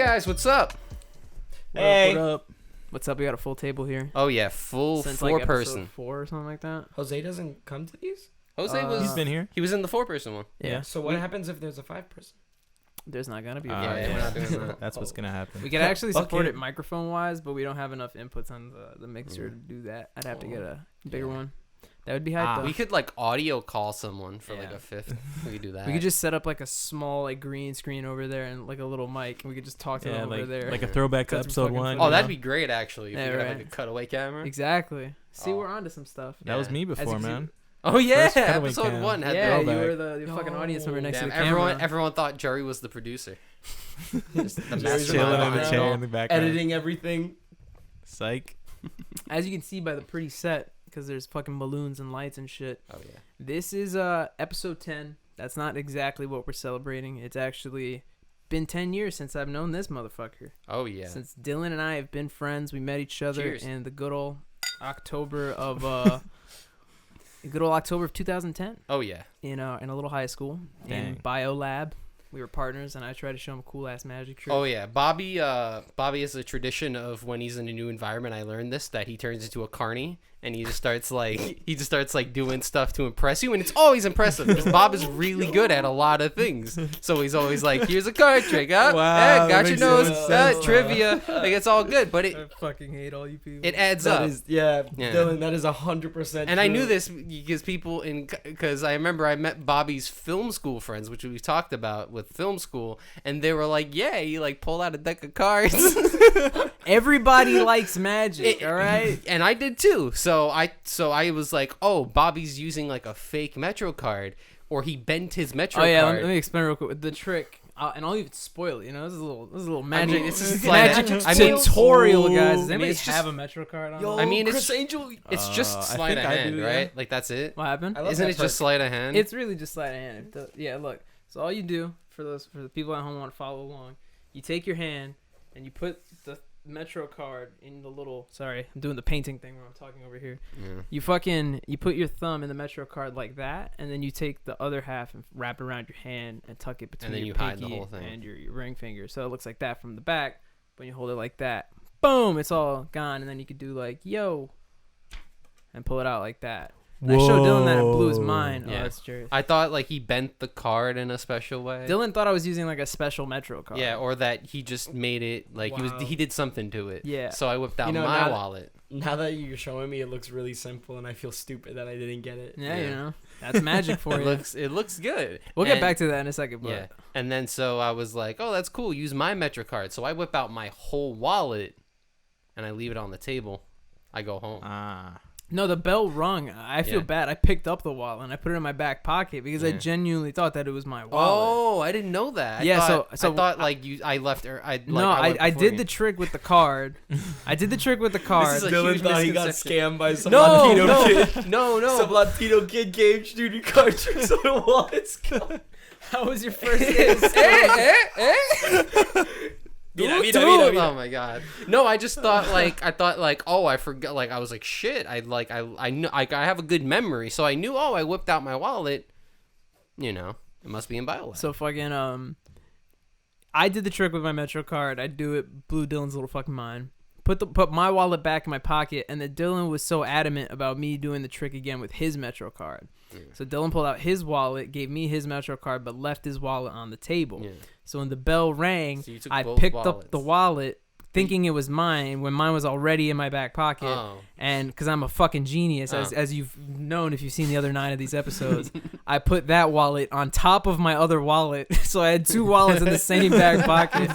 guys, what's up? Hey. What up? What's up? We got a full table here. Oh yeah, full Since four like person. episode 4 or something like that. Jose doesn't come to these? Jose was He's been here. he was in the 4-person one. Yeah. So what happens if there's a 5-person? There's not gonna be. Yeah, a we're not doing that. That's what's gonna happen. We could actually Fuck support it. it microphone wise, but we don't have enough inputs on the mixer to do that. I'd have to get a bigger one. That would be hype though. We could like audio call someone for like Yeah. a fifth. We could do that. We could just set up like a small like green screen over there and like a little mic, and we could just talk to them over there. like a throwback to Cut some episode fucking 1. footage. Oh, you that'd know? be great actually. If Yeah, we could have right. like a cutaway camera. Exactly. See, Oh. we're onto some stuff. That was Yeah. me As before, you can man. Oh yeah, First cutaway episode cam. 1 had Yeah, the you throwback. were the fucking audience member next Damn, to the camera. everyone thought Jerry was the producer. Just the Jerry's mastermind Chilling in the behind it chair all. in the background. Editing everything. Psych. As you can see by the pretty set, because there's fucking balloons and lights and shit. Oh yeah. This is episode 10. That's not exactly what we're celebrating. It's actually been 10 years since I've known this motherfucker. Oh yeah. Since Dylan and I have been friends, we met each other Cheers. in the good old October of 2010 Oh yeah. in a little high school in Dang. bio lab. We were partners, and I tried to show him a cool ass magic trick. Oh yeah, Bobby has a tradition of when he's in a new environment. I learned this, that he turns into a carny and he just starts like doing stuff to impress you, and it's always impressive because Bob is really good at a lot of things. So he's always like, "Here's a card trick, huh? Wow, got that your makes so nose, much sense. trivia." Like it's all good, but I fucking hate all you people. it adds That up. is, Yeah. Dylan, that is 100% And I knew true. this because I remember I met Bobby's film school friends, which we've talked about with film school, and they were like, "Yeah, he like pulled out a deck of cards." Everybody likes magic, all right? And I did too. So I was like, "Oh, Bobby's using like a fake Metro card, or he bent his Metro Oh yeah, card." let me explain real quick with the trick. And I'll even spoil it. You know, this is a little magic. mean, It's it's just just like magic that. I mean, tutorial, guys. Does I mean, anybody it's just- have a Metro card on? Yo, I mean, Chris it's- Angel. It's just I sleight think of I hand, do, right? yeah. Like that's it. What happened? I love Isn't that it just part. sleight of hand? It's really just sleight of hand. Yeah, look. So all you do for the people at home who want to follow along, you take your hand and you put the Metro card in the little. Sorry, I'm doing the painting thing where I'm talking over here. Yeah. You put your thumb in the Metro card like that, and then you take the other half and wrap it around your hand and tuck it between And then your you hide the pinky whole thing. and your ring finger, so it looks like that from the back. When you hold it like that, boom, it's all gone, and then you could do like yo, and pull it out like that. And I showed Dylan that, it blew his mind. Yeah. Oh, that's true. I thought like he bent the card in a special way. Dylan thought I was using like a special Metro card. Yeah, or that he just made it like Wow. he did something to it. Yeah. So I whipped out You know, my now- wallet. Now that you're showing me, it looks really simple, and I feel stupid that I didn't get it. Yeah, Yeah. you know, that's magic for you. It looks good. We'll get And- back to that in a second. But Yeah. And then so I was like, "Oh, that's cool. Use my Metro card." So I whip out my whole wallet and I leave it on the table. I go home. Ah. No, the bell rung. I feel Yeah. bad. I picked up the wallet and I put it in my back pocket because I Yeah. genuinely thought that it was my wallet. Oh, I didn't know that. I Yeah, thought, so I thought like I left her. No, I did the trick with the card. I did the trick with the card. is a Dylan huge thought he got misconception. scammed by some no, Latino no, kid. no. Some Latino kid gave Judy card tricks on the wallets. How was your first kiss? Mira. Oh my god. No, I just thought like oh, I forgot, like I was like shit. I knew I have a good memory, so I knew, oh, I whipped out my wallet. You know, it must be in BioLab. So fucking I did the trick with my Metro card. I do it, blew Dylan's little fucking mind. Put my wallet back in my pocket, and then Dylan was so adamant about me doing the trick again with his Metro card. Yeah. So Dylan pulled out his wallet, gave me his Metro card, but left his wallet on the table. Yeah. So when the bell rang, So you took I both picked up wallets. the wallet thinking it was mine when mine was already in my back pocket. Oh. And because I'm a fucking genius, Oh. as you've known if you've seen the other 9 of these episodes, I put that wallet on top of my other wallet. So I had 2 wallets in the same back pocket.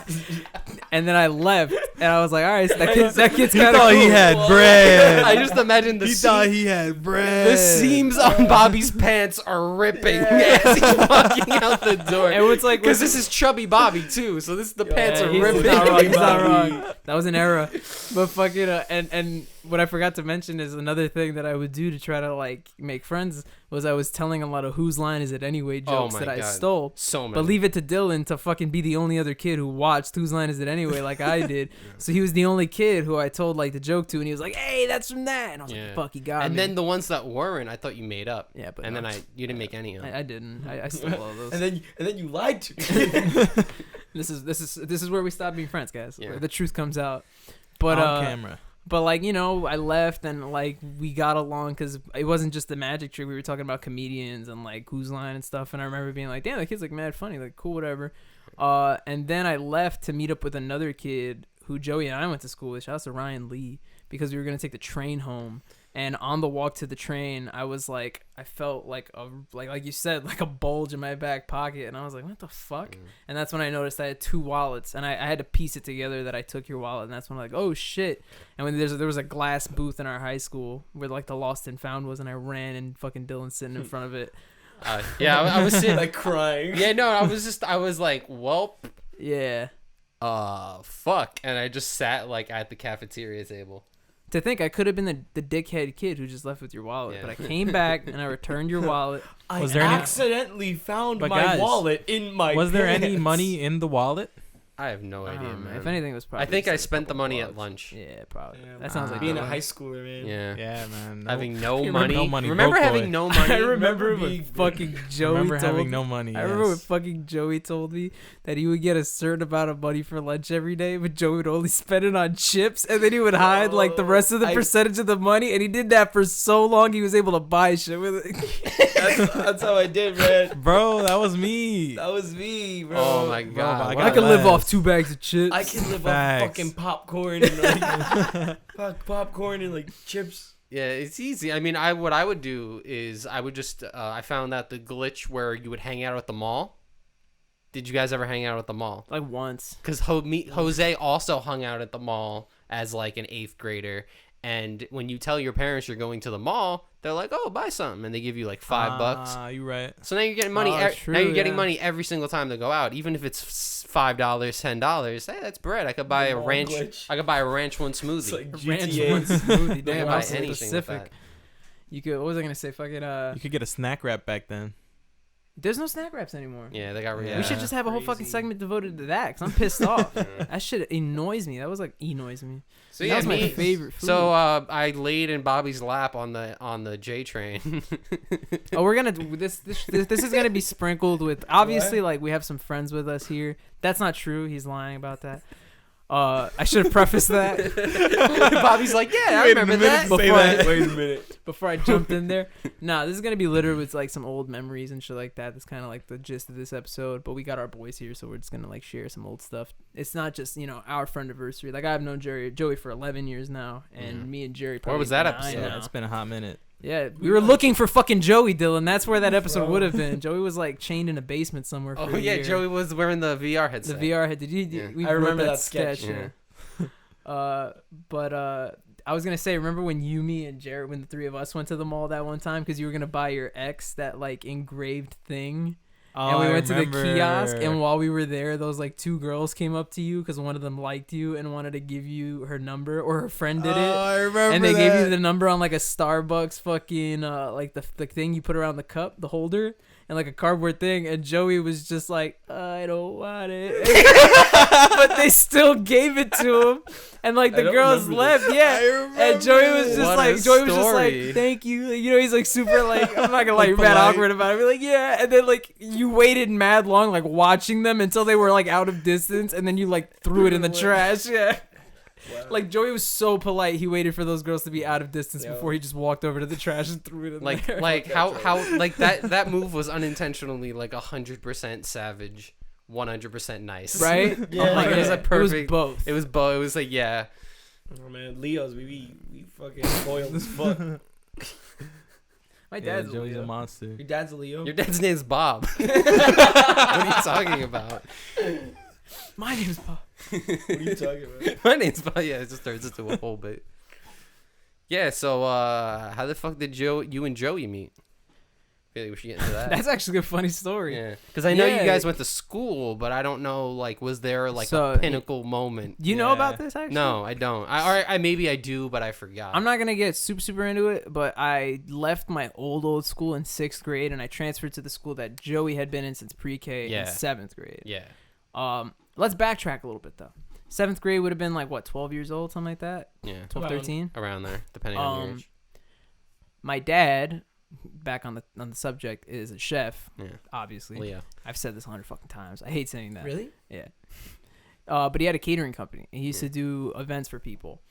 And then I left, and I was like, all right, so that kid's He kind of thought cool. he had bread. I just imagine He thought he had bread. the seams on Bobby's pants are ripping as he's walking out the door. And it's like, Because this is chubby Bobby too, so the pants are he's ripping. not wrong. He's not Bobby. wrong. That was an era. But fucking and what I forgot to mention is another thing that I would do to try to like make friends was I was telling a lot of whose line is it anyway jokes my that I God. stole. So many. But leave it to Dylan to fucking be the only other kid who watched Whose Line Is It Anyway like I did. So he was the only kid who I told like the joke to, and he was like, "Hey, that's from that." And I was Yeah. like, "Fuck, he got And me." then the ones that weren't, I thought you made up. Yeah, but and no. then you didn't make any of them. I didn't. I stole all those. And then you lied to me. This is where we stop being friends, guys. Yeah. Where the truth comes out. But On camera. But like, you know, I left and like we got along because it wasn't just the magic trick. We were talking about comedians and like Who's Line and stuff. And I remember being like, damn, that kid's like mad funny, like cool, whatever. And then I left to meet up with another kid who Joey and I went to school with. Shout out to Ryan Lee, because we were gonna take the train home. And on the walk to the train, I was like, I felt like like you said, like a bulge in my back pocket, and I was like, what the fuck? And that's when I noticed I had 2 wallets, and I had to piece it together that I took your wallet, and that's when I'm like, oh shit. And when there was a glass booth in our high school where like the Lost and Found was, and I ran, and fucking Dylan sitting in front of it. Yeah, I was sitting like crying. Yeah, no, I was like, welp. Yeah. Fuck. And I just sat like at the cafeteria table. To think I could have been the dickhead kid who just left with your wallet, Yeah. but I came back and I returned your wallet. I Was there any- accidentally found But my guys, wallet in my Was there any pants. money in the wallet? I have no idea, Man. man. If anything, it was probably. I think just I a spent the couple money bucks. at lunch. Yeah, probably. Yeah, That sounds like being the a one. high schooler, man. Yeah. Yeah, man. No. Having no Remember money. no money, Remember broke having boy. no money? I remember being when broke. fucking Joey remember told having me. no money. I remember when yes. fucking Joey told me that he would get a certain amount of money for lunch every day, but Joey would only spend it on chips, and then he would hide like the rest of the percentage of the money, and he did that for so long he was able to buy shit with it. That's how I did, man. Bro, that was me. That was me, bro. Oh my Bro, god. I I got could live less. off 2 bags of chips. I can live Facts. off fucking popcorn and like popcorn and like chips. Yeah, it's easy. I mean, what I would do is I would just I found out the glitch where you would hang out at the mall. Did you guys ever hang out at the mall? Like once. Because Jose also hung out at the mall as like an 8th grader. And when you tell your parents you're going to the mall, they're like, "Oh, buy something," and they give you like $5. Ah, you right. So now you're getting money. Oh, true, now you're getting yeah. money every single time to go out, even if it's $5, $10. Hey, that's bread. I could buy a Mall ranch. glitch. I could buy a ranch one smoothie. It's like Ranch GTA. one smoothie. You Damn, could I buy was anything with specific. that. You could. What was I gonna say? Fucking. You could get a snack wrap back then. There's no snack wraps anymore. Yeah, they got rid of Yeah. We that. should just have a whole fucking Crazy. segment devoted to that, because I'm pissed off. That shit annoys me. That was like annoys me. So That yeah, was my me- favorite food. So I laid in Bobby's lap on the J train. Oh, we're gonna this is gonna be sprinkled with, obviously, like we have some friends with us here. That's not true. He's lying about that. I should have prefaced that Bobby's like, yeah, I remember that. Before I- Wait a minute. before I jumped in there. Nah, this is gonna be littered with like some old memories and shit like that. That's kind of like the gist of this episode. But we got our boys here, so we're just gonna like share some old stuff. It's not just, you know, our friend anniversary. Like I've known Joey for 11 years now, and me and Jerry. Probably was that 9 episode? now. Yeah, it's been a hot minute. Yeah, we were looking for fucking Joey, Dylan. That's where that episode would have been. Joey was like chained in a basement somewhere for Oh a yeah, year. Joey was wearing the VR The headset. VR head. Did you? Yeah. We I remember wrote that sketch. Yeah. But I was gonna say, remember when you, me, and Jared, when the 3 of us went to the mall that one time because you were gonna buy your ex that like engraved thing, and we went to the kiosk, and while we were there, those like 2 girls came up to you because one of them liked you and wanted to give you her number, or her friend did it. I remember And they gave you the number on like a Starbucks fucking like the thing you put around the cup, the holder, and like a cardboard thing. And Joey was just like, I don't want it, but they still gave it to him. And like the I don't girls remember left, this. yeah. And Joey was just What like, a Joey was just story. like, thank you. You know, he's like super like, I'm not gonna like Polite. mad awkward about it. Be like, yeah. And then like you waited mad long, like watching them until they were like out of distance, and then you like threw it in the trash. Yeah. Wow. Like Joey was so polite, he waited for those girls to be out of distance Yeah. before he just walked over to the trash and threw it in Like there. like how like that move was unintentionally like 100% savage, 100% nice. right? Yeah. Like, it was a It was perfect. both. It was both. It was like, yeah. Oh man, Leos, we fucking spoiled as fuck. My Yeah, dad's Joey's Leo. a monster. Your dad's a Leo. Your dad's name's Bob. What are you talking about? My name's Bob. What are you talking about? My name's Bob. Yeah, it just turns into a whole bit. Yeah. So how the fuck did you and Joey meet? I feel like we should get into that. That's actually a funny story. Yeah, because I know Yeah. you guys went to school, but I don't know, like, was there like So, a pinnacle moment? Do you know Yeah. about this actually? No, I don't. I maybe I do, but I forgot. I'm not gonna get super into it, but I left my old school in 6th grade and I transferred to the school that Joey had been in since pre-K Yeah. in 7th grade. Yeah. Let's backtrack a little bit though. 7th grade would have been like what, 12 years old, something like that. Yeah. 12, Around. 13. Around there, depending on your Um, age. My dad back on the subject, is a chef. Yeah. Obviously, Leo. I've said this 100 fucking times. I hate saying that. Really? Yeah. But he had a catering company. He used to do events for people.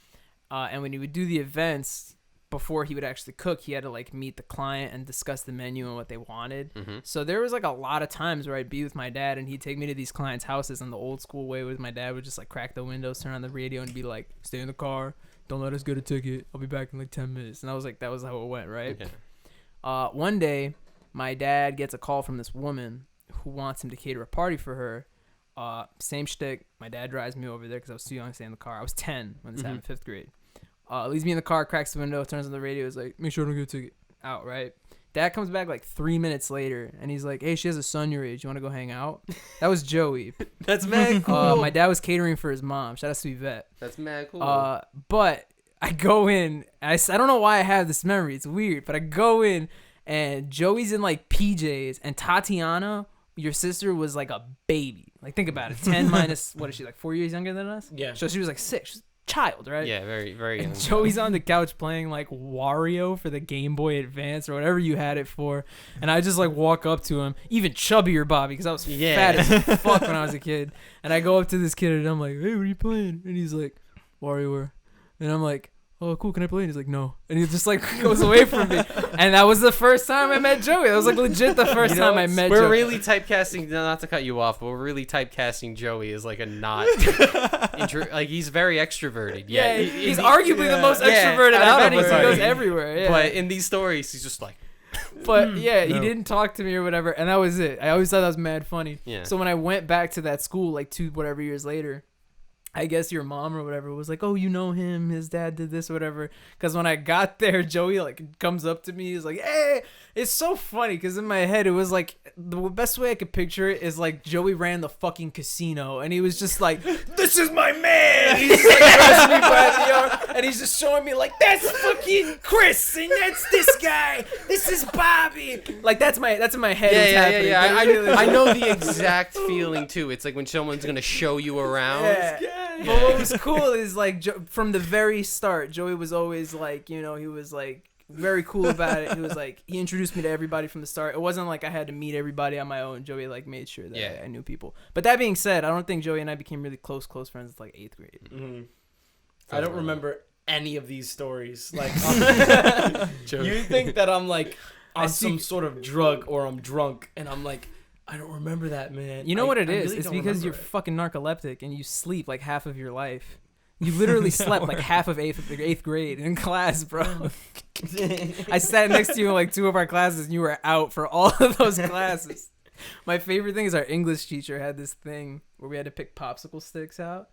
And when he would do the events, before he would actually cook, he had to like meet the client and discuss the menu and what they wanted. Mm-hmm. So there was like a lot of times where I'd be with my dad and he'd take me to these clients' houses, and the old school way was my dad would just like crack the windows, turn on the radio, and be like, "Stay in the car. Don't let us get a ticket. I'll be back in like 10 minutes." And I was like, that was how it went, right? Yeah. One day, my dad gets a call from this woman who wants him to cater a party for her. Same shtick. My dad drives me over there because I was too young to stay in the car. I was 10 when this happened, 5th grade. Leaves me in the car, cracks the window, turns on the radio, is like, "Make sure I don't get a ticket." Out, right? Dad comes back like 3 minutes later, and he's like, "Hey, she has a son your age. You want to go hang out?" That was Joey. That's mad cool. My dad was catering for his mom. Shout out to Yvette. That's mad cool. But I go in, and I don't know why I have this memory. It's weird, but I go in, and Joey's in like PJs, and Tatiana, your sister, was like a baby. Like, think about it. 10 minus, what is she, like 4 years younger than us? Yeah. So she was like 6. She's a child, right? Yeah, very, very young. And Joey's on the couch playing like Wario for the Game Boy Advance or whatever you had it for. And I just like walk up to him, even chubbier Bobby, because I was fat as fuck when I was a kid. And I go up to this kid and I'm like, "Hey, what are you playing?" And he's like, "WarioWare." And I'm like, "Oh, cool, can I play?" And he's like, "No." And he just like goes away from me. And that was the first time I met Joey. That was like legit the first time I met Joey. We're really typecasting, not to cut you off, but we're really typecasting Joey as like a not, like he's very extroverted. Yeah, he's arguably the most extroverted out of us. He goes everywhere. Yeah. But in these stories, he's just like, But yeah, he didn't talk to me or whatever, and that was it. I always thought that was mad funny. Yeah. So when I went back to that school, like 2 whatever years later, I guess your mom or whatever was like, "Oh, you know him, his dad did this or whatever." Because when I got there, Joey like comes up to me, he's like, "Hey." It's so funny because in my head it was like, the best way I could picture it is like Joey ran the fucking casino and he was just like, "This is my man." He's like grabbing me by the arm and he's just showing me like, "That's fucking Chris and that's this guy. This is Bobby." Like that's in my head. Yeah. I know the exact feeling too. It's like when someone's gonna show you around. Yeah. But what was cool is like from the very start, Joey was always like, he was like very cool about it. He was like, he introduced me to everybody from the start. It wasn't like I had to meet everybody on my own. Joey like made sure that I knew people. But that being said, I don't think Joey and I became really close friends until like 8th grade. Mm-hmm. I don't remember any of these stories. Like, you think that I'm like on some sort of drug or I'm drunk, and I'm like, I don't remember that, man. You know what it is? Really it's don't because you're fucking narcoleptic and you sleep like half of your life. You literally slept like half of eighth grade in class, bro. I sat next to you in like 2 of our classes and you were out for all of those classes. My favorite thing is our English teacher had this thing where we had to pick popsicle sticks out.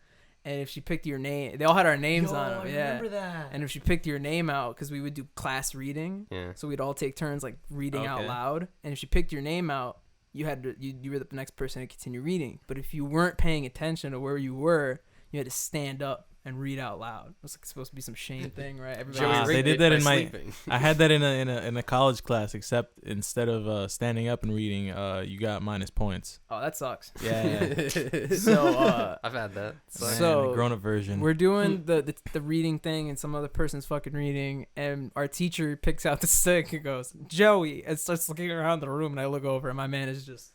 And if she picked your name, they all had our names on them. I remember that. And if she picked your name out, because we would do class reading. Yeah. So we'd all take turns like reading out loud. And if she picked your name out, you had to, you were the next person to continue reading. But if you weren't paying attention to where you were, you had to stand up and read out loud. It was like supposed to be some shame thing, right? They did that in my. I had that in a college class, except instead of standing up and reading, you got minus points. Oh, that sucks. Yeah. So I've had that. So the grown-up version. We're doing the reading thing, and some other person's fucking reading, and our teacher picks out the stick and goes, "Joey," and starts looking around the room, and I look over, and my man is just.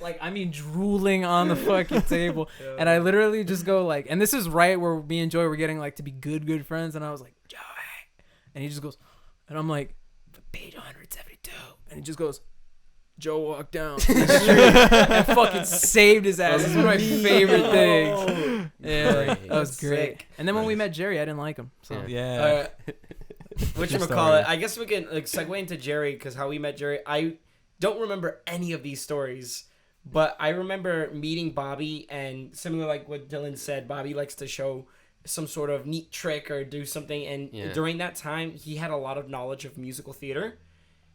Like, I mean, drooling on the fucking table. And I literally just go like, and this is right where me and Joey were getting like to be good friends. And I was like, "Joey." And he just goes, and I'm like, "Page 172." And he just goes, "Joe walked down." And fucking saved his ass. This is one of my favorite things. Yeah, that was great. Sick. And then when we met Jerry, I didn't like him. So Yeah. Whatchamacallit, I guess we can like segue into Jerry, because how we met Jerry. I don't remember any of these stories, but I remember meeting Bobby, and similar like what Dylan said, Bobby likes to show some sort of neat trick or do something, and during that time he had a lot of knowledge of musical theater,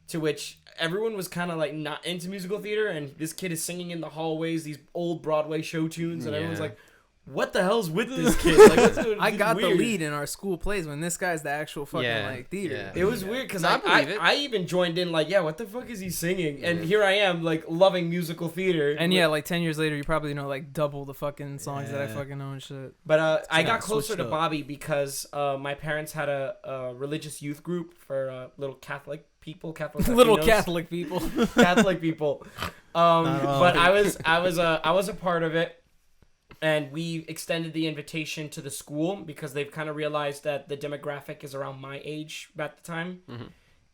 to which everyone was kind of like not into musical theater, and this kid is singing in the hallways these old Broadway show tunes, and everyone's like, what the hell's with this kid? Like, what's going I got weird. the lead in our school plays when this guy's the actual fucking like theater. Yeah. It was weird because I believe it. I even joined in like, yeah, what the fuck is he singing? And here I am like loving musical theater. And yeah, like 10 years later, you probably know like double the fucking songs that I Yeah. fucking know and shit. But I kinda got closer switched to up. Bobby because my parents had a religious youth group for little Catholic people, Catholic Little Latinos. Catholic people. Catholic people. all. But I was a part of it, and we extended the invitation to the school because they've kind of realized that the demographic is around my age at the time,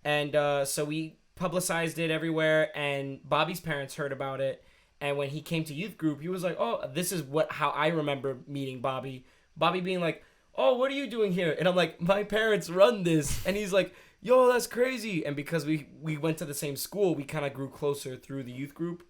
and so we publicized it everywhere. And Bobby's parents heard about it, and when he came to youth group, he was like, "Oh, this is how I remember meeting Bobby." Bobby being like, "Oh, what are you doing here?" And I'm like, "My parents run this," and he's like, "Yo, that's crazy." And because we went to the same school, we kind of grew closer through the youth group.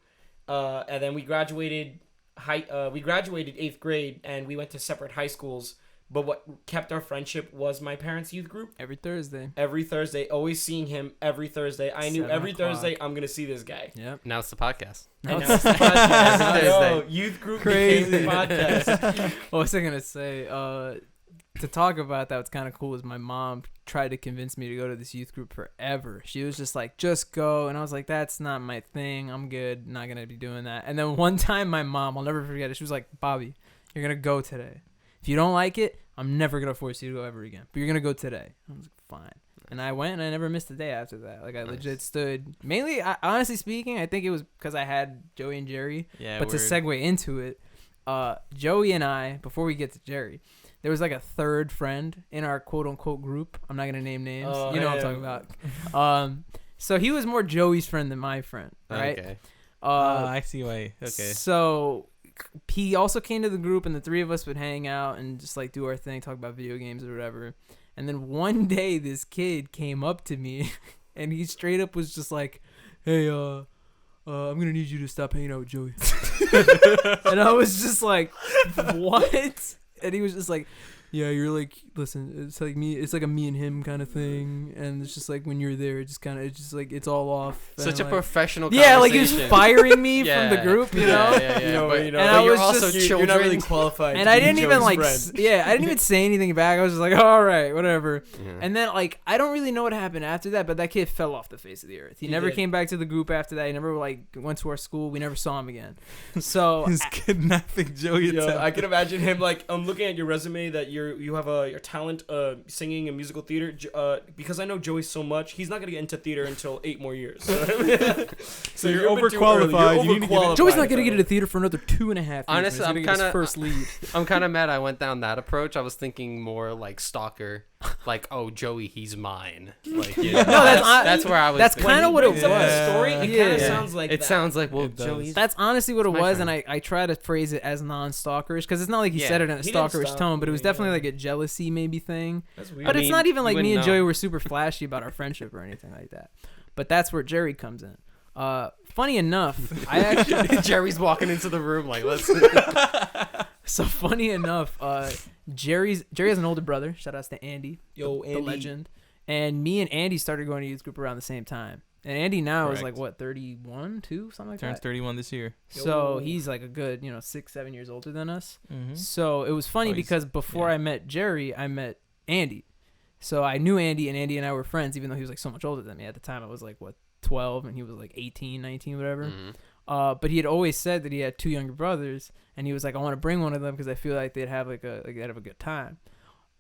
And then we graduated 8th grade, and we went to separate high schools. But what kept our friendship was my parents' youth group. Every Thursday. Every Thursday, always seeing him every Thursday. I knew 7 every o'clock. Thursday I'm gonna see this guy. Yep. Now it's the podcast. And Now now it's the podcast. Every Thursday. Yo, youth group Crazy. became the podcast. What was I gonna say? To talk about that, what's kind of cool is my mom tried to convince me to go to this youth group forever. She was just like, just go. And I was like, that's not my thing. I'm good. Not going to be doing that. And then one time my mom, I'll never forget it. She was like, Bobby, you're going to go today. If you don't like it, I'm never going to force you to go ever again. But you're going to go today. I was like, fine. And I went, and I never missed a day after that. Like, I legit stood. Mainly, honestly speaking, I think it was because I had Joey and Jerry. Yeah, But to segue into it, Joey and I, before we get to Jerry, there was like a third friend in our quote unquote group. I'm not gonna name names. Oh, you know what I'm talking about. So he was more Joey's friend than my friend, right? Okay. I see why. Okay. So he also came to the group, and the three of us would hang out and just like do our thing, talk about video games or whatever. And then one day, this kid came up to me, and he straight up was just like, "Hey, I'm gonna need you to stop hanging out with Joey." And I was just like, "What?" And he was just like, "Yeah, you're like, listen, it's like me. It's like a me and him kind of thing, and it's just like when you're there, it's just like it's all off." Such and a like, professional yeah, like he was conversation. firing me Yeah. from the group, you know. Yeah. But, And I you're was also just- You're not really children. qualified. And to I be didn't even Joey's like, friend. I didn't even say anything back. I was just like, all right, whatever. Yeah. And then like, I don't really know what happened after that, but that kid fell off the face of the earth. He never did. came back to the group after that. He never like went to our school. We never saw him again. So He's kidnapping Joey. Yo, Attempt. I can imagine him like I'm looking at your resume that you have your talent singing and musical theater. Because I know Joey so much, he's not gonna get into theater until 8 more years. So You're a bit too overqualified. early. You need to get overqualified, Joey's not gonna get bro. into theater for another 2.5 years. Honestly, He's I'm gonna get his kinda- first lead. I'm kind of mad I went down that approach. I was thinking more like stalker, like, oh, Joey, he's mine. Like, you know, that's where I was. that's thinking. kinda what it Brings up was. a story. It kind Yeah. of sounds like It that. sounds like, well, It does. Joey's. That's honestly what it my was, friend. and I try to phrase it as non-stalkerish because it's not like he Yeah. said it in a He didn't stalkerish stalk tone, but it was me, definitely yeah. like a jealousy maybe thing. That's weird. But I it's mean, not even you like me wouldn't and Joey know. were super flashy about our friendship or anything like that. But that's where Jerry comes in. Funny enough, I actually Jerry's walking into the room like, let's. so funny enough, Jerry has an older brother. Shout outs to Andy, Yo, the Andy. legend. And me and Andy started going to youth group around the same time. And Andy now is Correct. like what, 31, 2, something like Turns that. 31 this year. So Yo. he's like a good, 6-7 years older than us. Mm-hmm. So it was funny Oh, he's- because before yeah. I met Jerry, I met Andy. So I knew Andy, and Andy and I were friends, even though he was like so much older than me. At the time, I was like, 12, and he was like 18, 19, whatever. Mhm. But he had always said that he had 2 younger brothers, and he was like, I want to bring one of them because I feel like they'd have they'd have a good time.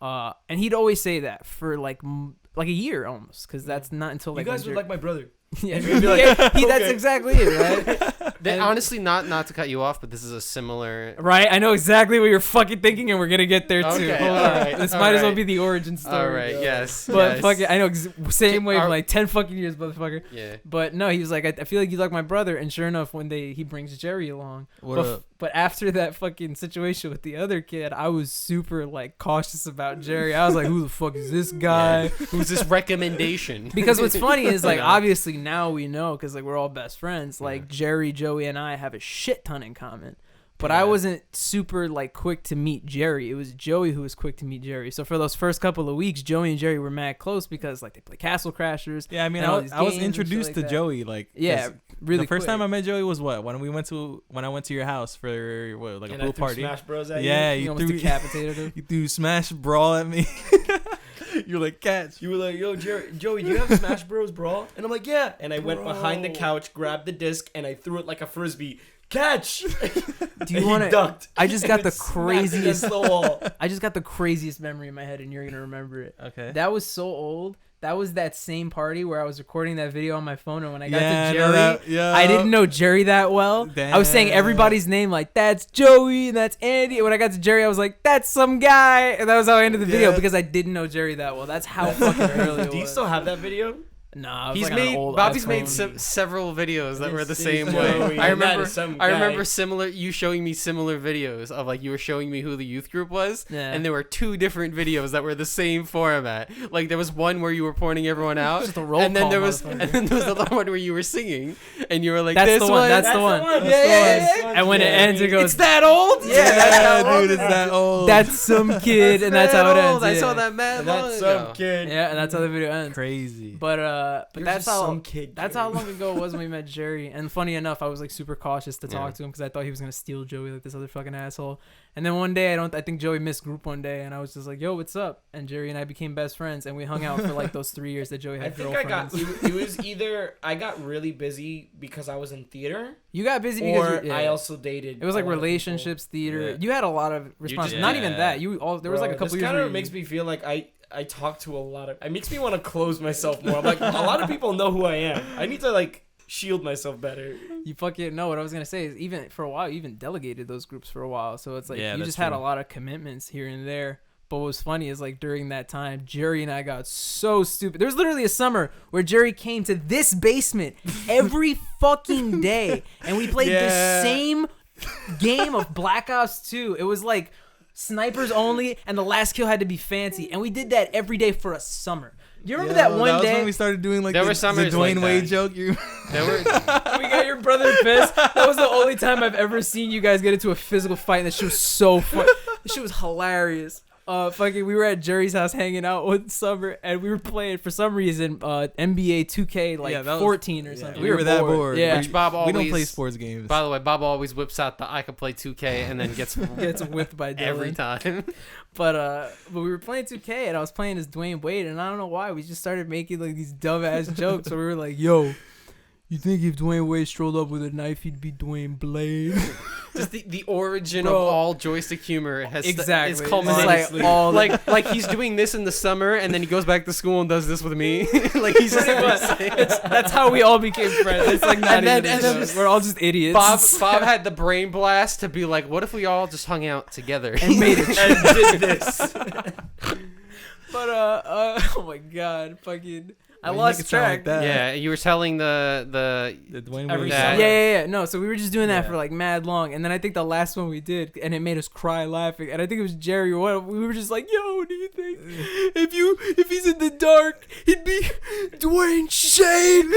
And he'd always say that for like a year almost, because that's not until You like guys when would like my brother. yeah, and you'd be like, yeah, that's okay. exactly it, right? And- Honestly, not to cut you off, but this is a similar. Right, I know exactly what you're fucking thinking, and we're gonna get there too. Okay, Hold on. alright, This might as well alright. be the origin story. All right. Yes. But yes. fuck it, I know same way for Are- like 10 fucking years, motherfucker. Yeah. But no, he was like, I feel like you like my brother, and sure enough, one day he brings Jerry along. But after that fucking situation with the other kid, I was super like cautious about Jerry. I was like, who the fuck is this guy? Who's this recommendation? Because what's funny is like Yeah. obviously now we know because like we're all best friends. Like Jerry, Joey, and I have a shit ton in common. But I wasn't super like quick to meet Jerry. It was Joey who was quick to meet Jerry. So for those first couple of weeks, Joey and Jerry were mad close because like they play Castle Crashers. Yeah, I mean, I was introduced to Joey like really. The first time I met Joey was when I went to your house for like a pool party. Smash Bros. At yeah, you almost decapitated him. You threw Smash Brawl at me. You're like, catch. You were like, yo, Joey, do you have Smash Bros. Brawl? And I'm like, yeah. And I went behind the couch, grabbed the disc, and I threw it like a frisbee. Catch! Do you want to? Ducked. I just got the craziest. The wall. I just got the craziest memory in my head, and you're gonna remember it. Okay. That was so old. That was that same party where I was recording that video on my phone, and when I got to Jerry, I didn't know Jerry that well. Damn. I was saying everybody's name, like, that's Joey, and that's Andy. And when I got to Jerry, I was like, that's some guy. And that was how I ended the video, because I didn't know Jerry that well. That's how fucking early it was. Do you still have that video? Nah, Bobby's made several videos that were the same way. I remember you showing me similar videos of like you were showing me who the youth group was, and there were 2 different videos that were the same format. Like there was one where you were pointing everyone out, and then there was the other one where you were singing, and you were like, "That's the one. That's the one." Yeah. And when it ends, it goes, "It's that old." Yeah, dude, it's that old. That's some kid, and that's how it ends. I saw that mad long ago. That's some kid. Yeah, and that's how the video ends. Crazy. But that's how some kid. That's how long ago it was when we met Jerry. And funny enough, I was like super cautious to talk to him because I thought he was gonna steal Joey like this other fucking asshole. And then one day, I think Joey missed group one day, and I was just like, "Yo, what's up?" And Jerry and I became best friends, and we hung out for like those 3 years that Joey had girlfriends. It was either I got really busy because I was in theater. You got busy because I also dated. It was like relationships, theater. Yeah. You had a lot of responsibilities. Not even that. There was like a couple years. This kind of makes me feel like I talk to a lot of. It makes me want to close myself more. I'm like, a lot of people know who I am. I need to like shield myself better. You fucking know what I was gonna say is even for a while you even delegated those groups for a while, so it's like you just had a lot of commitments here and there. But what was funny is like during that time, Jerry and I got so stupid. There was literally a summer where Jerry came to this basement every fucking day, and we played the same game of Black Ops 2. It was like snipers only, and the last kill had to be fancy, and we did that every day for a summer. Do you remember that one day? That was when we started doing like the Dwayne Wade joke. We got your brother pissed. That was the only time I've ever seen you guys get into a physical fight, and that shit was so fun. This shit was hilarious. We were at Jerry's house hanging out one summer, and we were playing for some reason NBA 2K 14 or something. We were that bored. Yeah, which Bob always. We don't play sports games. By the way, Bob always whips out the I could play 2K and then gets whipped by Dylan every time. But we were playing 2K, and I was playing as Dwayne Wade, and I don't know why we just started making like these dumb ass jokes. Where we were like, "Yo, you think if Dwayne Wade strolled up with a knife, he'd be Dwayne Blade?" Just the origin of all joystick humor has exactly. It's culminated. Like all like he's doing this in the summer, and then he goes back to school and does this with me. Like he's just that's how we all became friends. It's like not and then we're all just idiots. Bob had the brain blast to be like, what if we all just hung out together and made it and did this? But oh my god, fucking. I lost track. Like yeah, you were telling the Dwayne Wade. Yeah. No, so we were just doing that for like mad long, and then I think the last one we did, and it made us cry laughing. And I think it was Jerry or what. We were just like, "Yo, do you think if he's in the dark, he'd be Dwayne Shane?"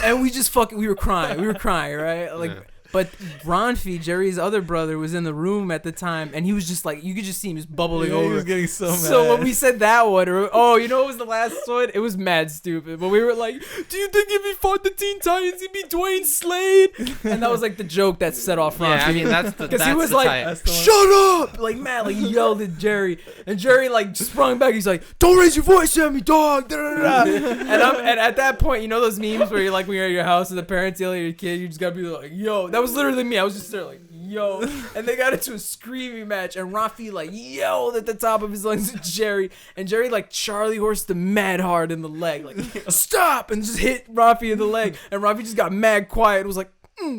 And we were crying, right? Like. Yeah. But Ronfi, Jerry's other brother, was in the room at the time, and he was just like, you could just see him just bubbling over. He was getting so mad. So when we said that one, you know what was the last one? It was mad stupid. But we were like, do you think if he fought the Teen Titans, he'd be Dwayne Slade? And that was like the joke that set off Ronfi. Yeah, I mean, that's because he was like, shut up! Like, mad, like, he yelled at Jerry. And Jerry, like, sprung back. He's like, don't raise your voice at me, dog! And at that point, you know those memes where you're like, when you're at your house and the parents yell at your kid, you just gotta be like, yo, that was literally me. I was just there like, yo. And they got into a screaming match, and Rafi like yelled at the top of his lungs at Jerry, and Jerry like Charlie horsed the mad hard in the leg, like stop, and just hit Rafi in the leg, and Rafi just got mad quiet. It was like,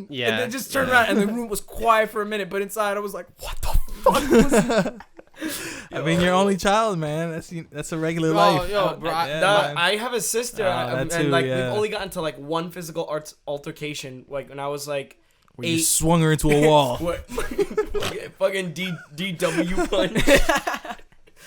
yeah, and then just turned around, and the room was quiet for a minute, but inside I was like, what the fuck was that? I mean, your only child, man. That's a regular life. Bro, I have a sister, and like we've only gotten to like one physical arts altercation, like when I was like. Where you swung her into a wall. Fucking DW punch.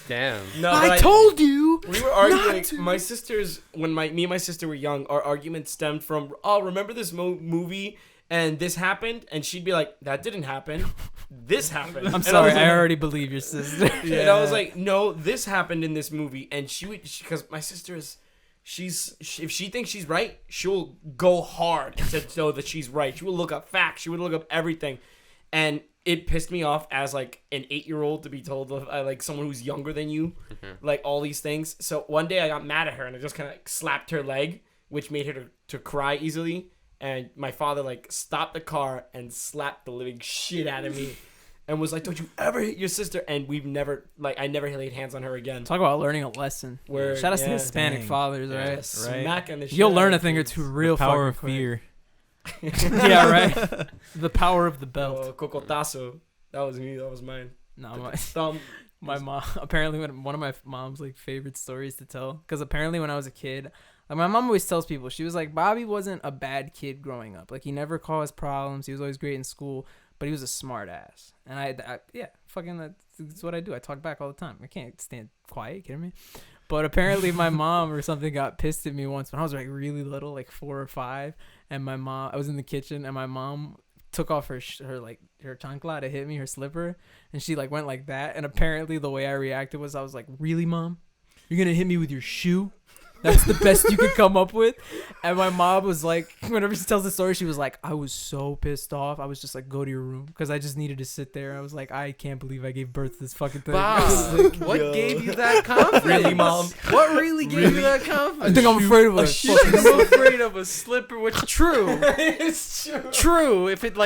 Damn. No, I told you. We were arguing. My sisters, when me and my sister were young, our argument stemmed from, remember this movie? and this happened, and she'd be like, that didn't happen. This happened. I'm And sorry, was like, I already believe your sister. And I was like, no, this happened in this movie. And because my sister is, if she thinks she's right, she'll go hard to know that she's right. She will look up facts. She would look up everything. And it pissed me off as like an 8-year-old to be told like someone who's younger than you, like all these things. So one day I got mad at her and I just kind of slapped her leg, which made her to cry easily. And my father like stopped the car and slapped the living shit out of me. And was like, don't you ever hit your sister. And I never laid hands on her again. Talk about learning a lesson. Shout out to Hispanic fathers, right? Right. Smacking the shit You'll out learn of a thing or kids. two real Power of fucking quick. fear. Yeah, right. The power of the belt. Cocotazo. That was me. That was mine. No, Thumb. my mom. Apparently, one of my mom's like favorite stories to tell. Because apparently, when I was a kid, like my mom always tells people, she was like, Bobby wasn't a bad kid growing up. Like he never caused problems. He was always great in school, but he was a smart ass. And that's what I do. I talk back all the time. I can't stand quiet. You kidding me? But apparently my mom or something got pissed at me once when I was like really little, like 4 or 5. And I was in the kitchen and my mom took off her chancla to hit me, her slipper. And she like went like that. And apparently the way I reacted was I was like, really, Mom? You're going to hit me with your shoe? That's the best you could come up with? And my mom was like, whenever she tells the story, she was like, I was so pissed off. I was just like, go to your room. Because I just needed to sit there. I was like, I can't believe I gave birth to this fucking thing. Bob, what gave you that confidence? Really, Mom? What really gave you that confidence? I think I'm afraid of I'm afraid of a slipper, which true. It's true. True. If it's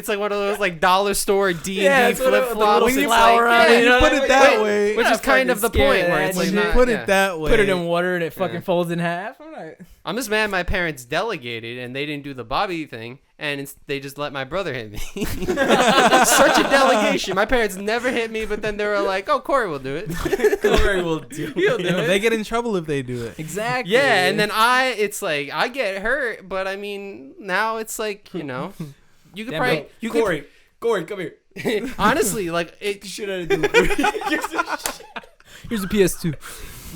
like one of those like dollar store D&D it's one of flip the flops, little it's flower like, on it, yeah, you know put what I it that mean? way. which is kind of the point where it's like When you not, put yeah. it that way. Put it in water and it fucking folds in half. I'm like, I'm just mad my parents delegated and they didn't do the Bobby thing and they just let my brother hit me. Such a delegation. My parents never hit me, but then they were like, "Oh, Corey will do it." Corey will do. He'll do it. They get in trouble if they do it. exactly. Yeah, and then it's like I get hurt, but I mean now it's like you could Damn, probably bro. you Corey, come here. could honestly like it. Shit out of dude. Here's a PS2.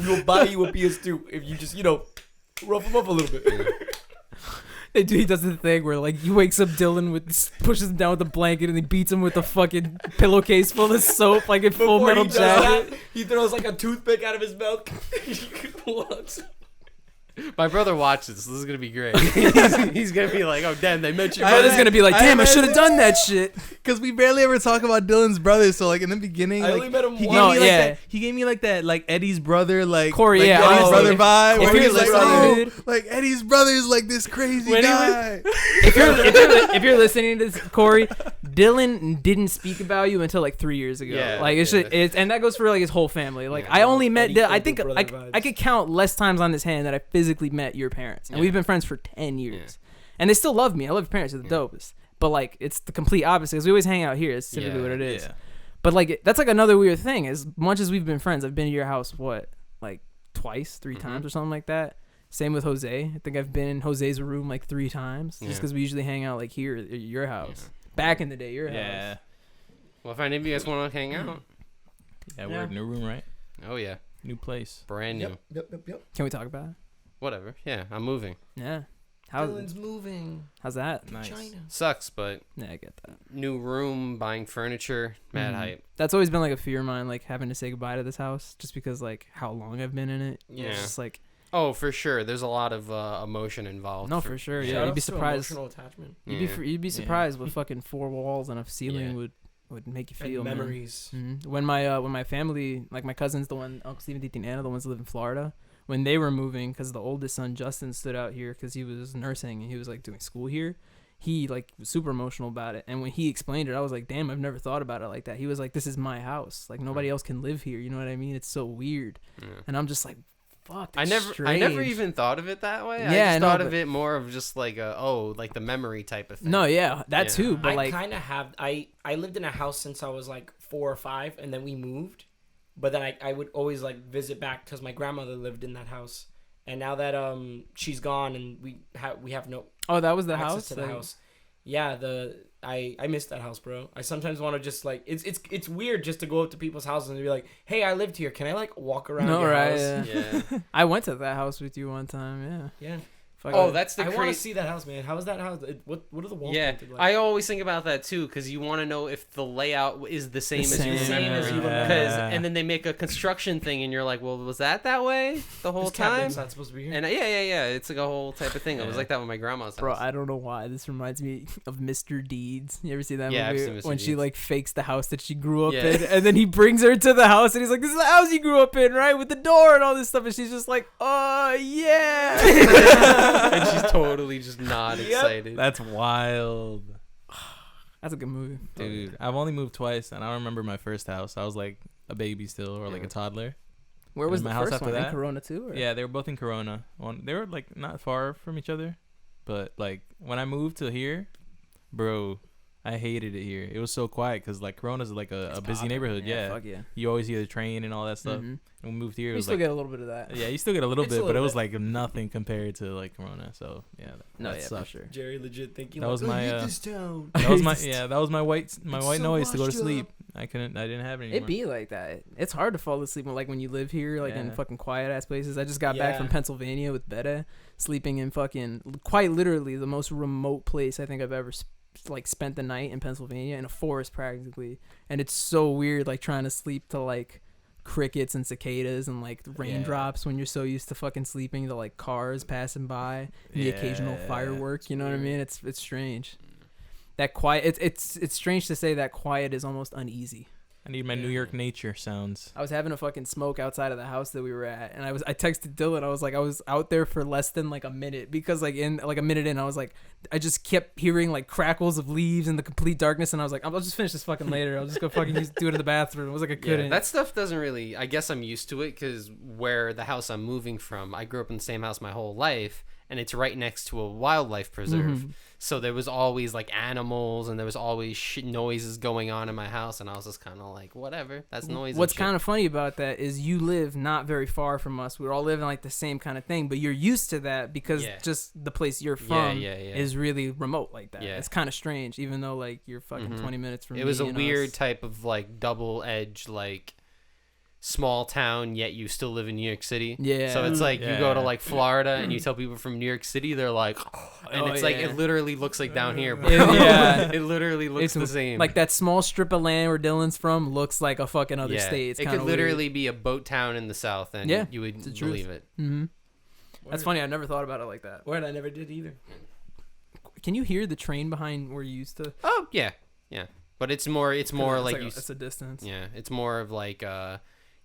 We'll buy you a PS2 if you just rough him up a little bit. He does the thing where like he wakes up Dylan pushes him down with a blanket and he beats him with a fucking pillowcase full of soap like in Full Before Metal he does Jacket. that, he throws like a toothpick out of his mouth. My brother watches. This is gonna be great. he's gonna be like, "Oh, damn, they mentioned." Your brother's gonna be like, damn, I should have done that shit. Because we barely ever talk about Dylan's brother. So like in the beginning, I like, only met him he gave once. me like yeah. that. He gave me like that, like Eddie's brother, like Corey, like yeah, Eddie's oh, brother if- vibe. if Where you're he's like, listening, dude. like Eddie's brother's like this crazy When he was- guy. If you're listening to this, Corey, Dylan didn't speak about you until like 3 years ago. Yeah, like and that goes for like his whole family. Like Yeah, I only met Eddie Dylan. I Colbert think brother vibes. I could count less times on this hand that I physically met your parents, and Yeah. we've been friends for 10 years, and they still love me. I love your parents; they're the dopest. But like it's the complete opposite because we always hang out here. It's typically what it is. Yeah. But like that's like another weird thing. As much as we've been friends, I've been to your house like twice, 3 times or something like that. Same with Jose. I think I've been in Jose's room like 3 times just Yeah. because we usually hang out like here at your house. Back in the day, your Yeah. house. Well, if any of you guys want to hang out, Yeah, we're in a new room, right? oh yeah, New place. brand new. Yep. Can we talk about it? Whatever. Yeah, I'm moving. Yeah. Dylan's moving. How's that? Nice. China. Sucks, but Yeah, I get that. new room, buying furniture, mad hype. That's always been like a fear of mine, like having to say goodbye to this house, just because like how long I've been in it. Yeah. It's just like Oh, for sure. There's a lot of emotion involved. no, for sure. Yeah, Shout you'd be outs to surprised. Emotional attachment. You'd be surprised what fucking 4 walls and a ceiling Yeah. would make you And feel. Man. memories. When my family, like my cousins, the one Uncle Steve and Titi Anna, the ones that live in Florida, when they were moving, because the oldest son Justin stood out here because he was nursing and he was like doing school here. He like was super emotional about it, and when he explained it, I was like, "Damn, I've never thought about it like that." He was like, "This is my house. Like nobody else can live here." You know what I mean? It's so weird, Yeah. and I'm just like, "Fuck." I That's never strange. even thought of it that way. I Yeah, just I know, thought of but- it more of just like like the memory type of thing. No, yeah, that Yeah. too. But I like, kind of have. I lived in a house since I was like 4 or 5, and then we moved. But then I would always like visit back because my grandmother lived in that house. And now that she's gone and we have no oh, that was the access house. to the Like, house. Yeah, I miss that house, bro. I sometimes want to just like it's weird just to go up to people's houses and be like, "Hey, I lived here. Can I like walk around No, your right, house?" yeah. Yeah. I went to that house with you one time. Yeah. Yeah. Oh, that's the I want to crazy. see that house, man. How is that house? What are the walls? Yeah, painted like? I always think about that too, because you want to know if the layout is the same as you same remember. as you remember. And then they make a construction thing, and you're like, well, was that way the whole This time? cabinet's not supposed to be here. And yeah, it's like a whole type of thing. It was like that with my grandma's house. Bro, I don't know why. This reminds me of Mr. Deeds. You ever see that Yeah, I've movie? seen Mr. When she Deeds. like fakes the house that she grew up Yeah. in, and then he brings her to the house, and he's like, "This is the house you grew up in, right? With the door and all this stuff." And she's just like, "Oh yeah." And she's totally just not excited. That's wild. That's a good movie, Dude, I've only moved twice, and I don't remember my first house. I was like a baby still, or like a toddler. Where was And the my house first after one? In that? Corona too? Or? Yeah, they were both in Corona. They were like not far from each other, but like when I moved to here, bro, I hated it here. It was so quiet because like Corona's like a busy neighborhood. Yeah, Fuck yeah. you always hear the train and all that stuff. Mhm. And we moved here. It You was still like get a little bit of that. yeah, you still get a little It's bit, a but it little was bit. like nothing compared to like Corona. So yeah, No, that yeah, sucked. for sure. Jerry legit thinking That was like, my, I hate uh, this town. That was my that was my white It's white so noise to go to washed sleep. up. I didn't have it anymore. It be like that. It's hard to fall asleep when you live here, like in Yeah. fucking quiet ass places. I just got back Yeah. from Pennsylvania with Betta, sleeping in fucking quite literally the most remote place I think I've ever spent the night in Pennsylvania, in a forest practically. And it's so weird, like trying to sleep to like crickets and cicadas and like raindrops when you're so used to fucking sleeping to like cars passing by and the occasional Yeah, firework. You know what I weird. mean? It's strange. That quiet. It's strange to say that quiet is almost uneasy. I need my New York nature sounds. I was having a fucking smoke outside of the house that we were at, and I texted Dylan. I was like, I was out there for less than like a minute because like in like a minute in, I was like, I just kept hearing like crackles of leaves in the complete darkness, and I was like, I'll just finish this fucking later. I'll just go fucking do it in the bathroom. It was like I couldn't. Yeah, that stuff doesn't really. I guess I'm used to it because where the house I'm moving from, I grew up in the same house my whole life, and it's right next to a wildlife preserve. Mhm. So there was always like animals, and there was always noises going on in my house, and I was just kind of like, whatever, that's noise. What's kind of funny about that is you live not very far from us. We're all living like the same kind of thing, but you're used to that because Yeah. just the place you're from yeah. is really remote like that. Yeah. It's kind of strange, even though like you're fucking Mhm. 20 minutes from It was a me and weird us. type of like double edged like small town, yet you still live in New York City. Yeah. So it's like you go to Yeah. like Florida and you tell people from New York City, they're like, and Oh, it's like yeah. it literally looks like down here, bro. Yeah. It literally looks the same. Like that small strip of land where Dylan's from looks like a fucking other state. It's it kinda could literally be a boat town in the south, and Yeah, you would it's the truth. believe it. Mm-hmm. That's funny. I never thought about it like that. Word, I never did either. Can you hear the train behind where you used to? Oh yeah, but it's more like you. It's a distance. Yeah, it's more of like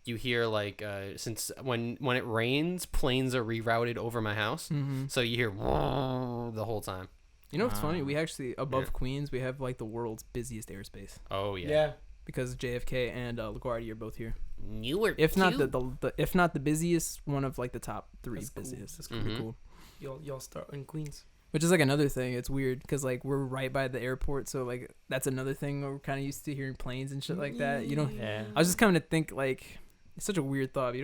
you hear like since when it rains, planes are rerouted over my house, Mm-hmm. so you hear the whole time. You know what's funny? We Wow. actually above Yeah. Queens, we have like the world's busiest airspace Oh yeah. Yeah. because JFK and LaGuardia are both here. Newark. If not too. the if not the busiest, one of like the top three That's cool. busiest. It's Mhm. pretty cool. Y'all start in Queens. Which is like another thing. It's weird because like we're right by the airport, so like that's another thing where we're kind of used to hearing planes and shit like that. You don't. Yeah. I was just coming to think like it's such a weird thought. You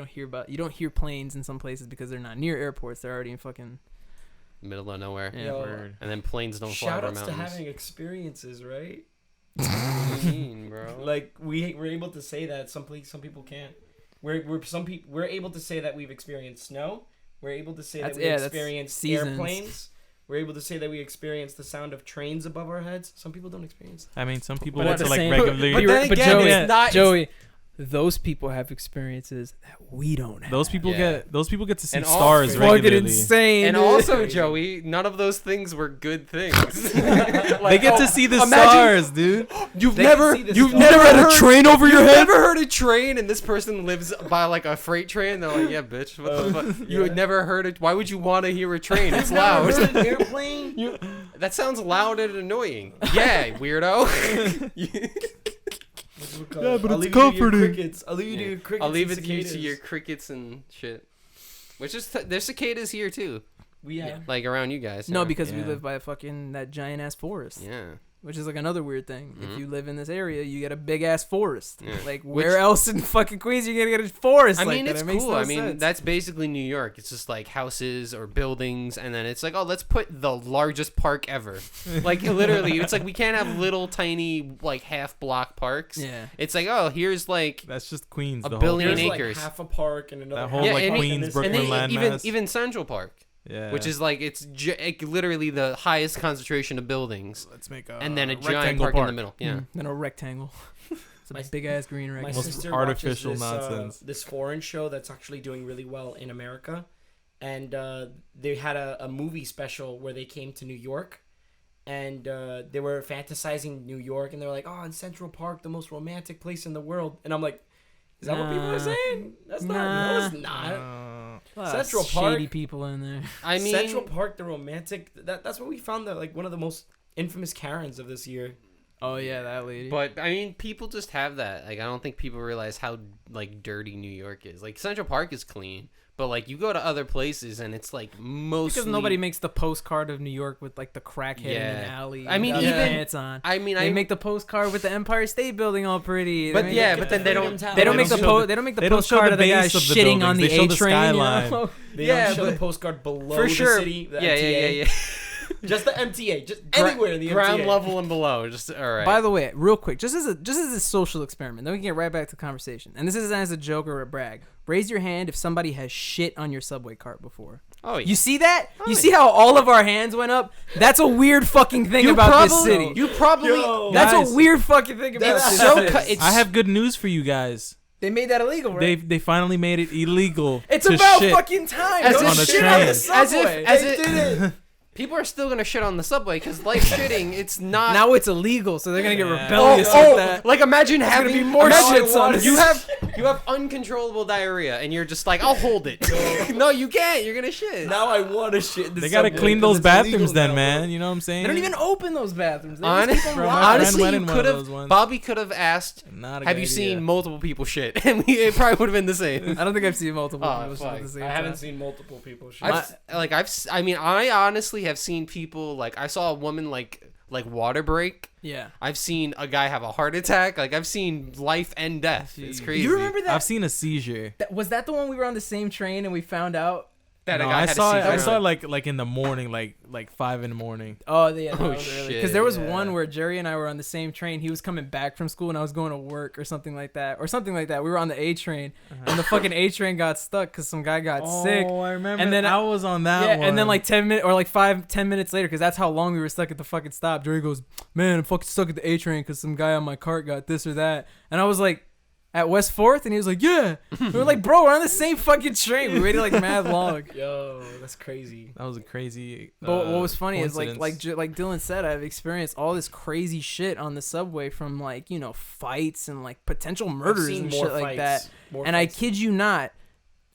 don't hear planes in some places because they're not near airports. They're already in fucking middle of nowhere. Yeah. Yo, Word. And then planes don't fly shout over outs to mountains. having experiences, right? What do you mean, bro? Like we're able to say that some people can't. We're able to say that we've experienced snow. We're able to say that we that's experienced seasons. airplanes. We're able to say that we experienced the sound of trains above our heads. Some people don't experience that. I mean, some people But go at to the like same- regularly. But then again, Joey, it's not- Joey, those people have experiences that we don't have. Those people Yeah. get to see And all- stars fucking regularly. insane. And dude. also, Joey, none of those things were good things. They get to see the imagine- stars, dude. You've They never, can see the you've stars. never had a train over your You've head? never heard a train, and this person lives by like a freight train. They're like, yeah, bitch, what the fuck? You had never heard it. Why would you want to hear a train? It's loud. An airplane. That sounds loud and annoying. Yeah, weirdo. Yeah, but I'll it's leave you to your comforting. crickets. I'll leave you to your crickets. I'll leave and it to you cicadas. to your crickets and shit. Which is there's cicadas here too, We have. like around you guys. No, yeah. because we Yeah. live by a fucking that giant ass forest. Yeah. Which is like another weird thing. Mhm. If you live in this area, you get a big ass forest. Yeah. Like Which- where else in fucking Queens are you gonna get a forest? I like mean, that? it's It makes cool. no I mean, sense. that's basically New York. It's just like houses or buildings, and then it's like, oh, let's put the largest park ever. Like literally, it's like we can't have little tiny like half block parks. yeah. It's like, oh, here's like That's just Queens. A the billion whole There's thing. acres. like half a park and another. That whole half like, a park Queens, and this- Brooklyn and then landmass. even Central Park. Yeah. which is like literally the highest concentration of buildings, let's make a and then a giant rectangle park in the middle. Yeah. Then a rectangle. It's a big ass green My rectangle. Most sister artificial watches nonsense. this foreign show that's actually doing really well in America, and they had a movie special where they came to New York, and they were fantasizing New York, and they were like, "Oh, in Central Park, the most romantic place in the world," and I'm like, "Is that what people are saying? That's not. No, it's not." A lot of Central Park. shady people in there. I mean, Central Park, the romantic. That's what we found. That like one of the most infamous Karens of this year. Oh yeah, that lady. but I mean, people just have that. Like, I don't think people realize how like dirty New York is. Like, Central Park is clean, but like you go to other places and it's like mostly because nobody makes the postcard of New York with like the crackhead in an Yeah. alley. I mean, and even- pants on. I mean, They I make the postcard with the Empire State Building all pretty. but They yeah, make but then they don't. they don't make the show they don't make the they don't show postcard the of the guy base of the shitting on buildings. the They show A the train. skyline. They Yeah, don't show the but- postcard below For the sure. city. The Yeah, MTA. yeah. Just the MTA. Just anywhere in the ground MTA. level and below. Just all right. By the way, real quick, just as a social experiment, then we can get right back to the conversation. And this isn't as a joke or a brag. Raise your hand if somebody has shit on your subway cart before. oh, yeah. You see that? Oh, You see how all of our hands went up? That's a weird fucking thing about this city. You probably. Yo. That's Guys, a weird fucking thing about that's this so city. it's I have good news for you guys. They made that illegal, right? They finally made it illegal. It's to about shit. fucking time. As Don't if- shit On a on the train. subway. as They if did it. people are still gonna shit on the subway because like shitting, it's not. Now it's illegal, so they're gonna get Yeah. rebellious oh, with that. like imagine gonna having be more imagine shits on us. you have uncontrollable diarrhea and you're just like, I'll hold it. No, you can't. You're gonna shit. Now I want to shit. In the They gotta subway clean 'cause those it's illegal bathrooms then, now, man. bro. You know what I'm saying? They don't even open those bathrooms. They Honest- just keep them Bro, locked. my friend Honestly, went you in one could of have. those ones. Bobby could have asked, Not a "Have good you idea. seen multiple people shit?" And it probably would have been the same. I don't think I've seen multiple Oh, people shit fuck. at the same I time. haven't seen multiple people shit. I honestly have seen people like I saw a woman like water break. Yeah. I've seen a guy have a heart attack. Like I've seen life and death. It's Jeez. crazy. You remember that? I've seen a seizure. Was that the one we were on the same train and we found out? that a No, guy I had a saw it. I seizure? saw it like in the morning, like 5 in the morning. Oh, yeah. Oh, Because shit, there was yeah. one where Jerry and I were on the same train. He was coming back from school and I was going to work or something like that. We were on the A train and the fucking A train got stuck because some guy got sick. Oh, I remember. And then I was on that Yeah, one. and then like 10 minutes or like 5-10 minutes later, because that's how long we were stuck at the fucking stop. Jerry goes, "Man, I'm fucking stuck at the A train because some guy on my cart got this or that." And I was like, "At West 4th?" And he was like, "Yeah." We were like, "Bro, we're on the same fucking train." We waited like mad long. Yo, that's crazy. that was a crazy. But what was funny is like coincidence. like Dylan said, I've experienced all this crazy shit on the subway from like fights and like potential murders I've seen and more shit like fights. that. More And I fights. kid you not,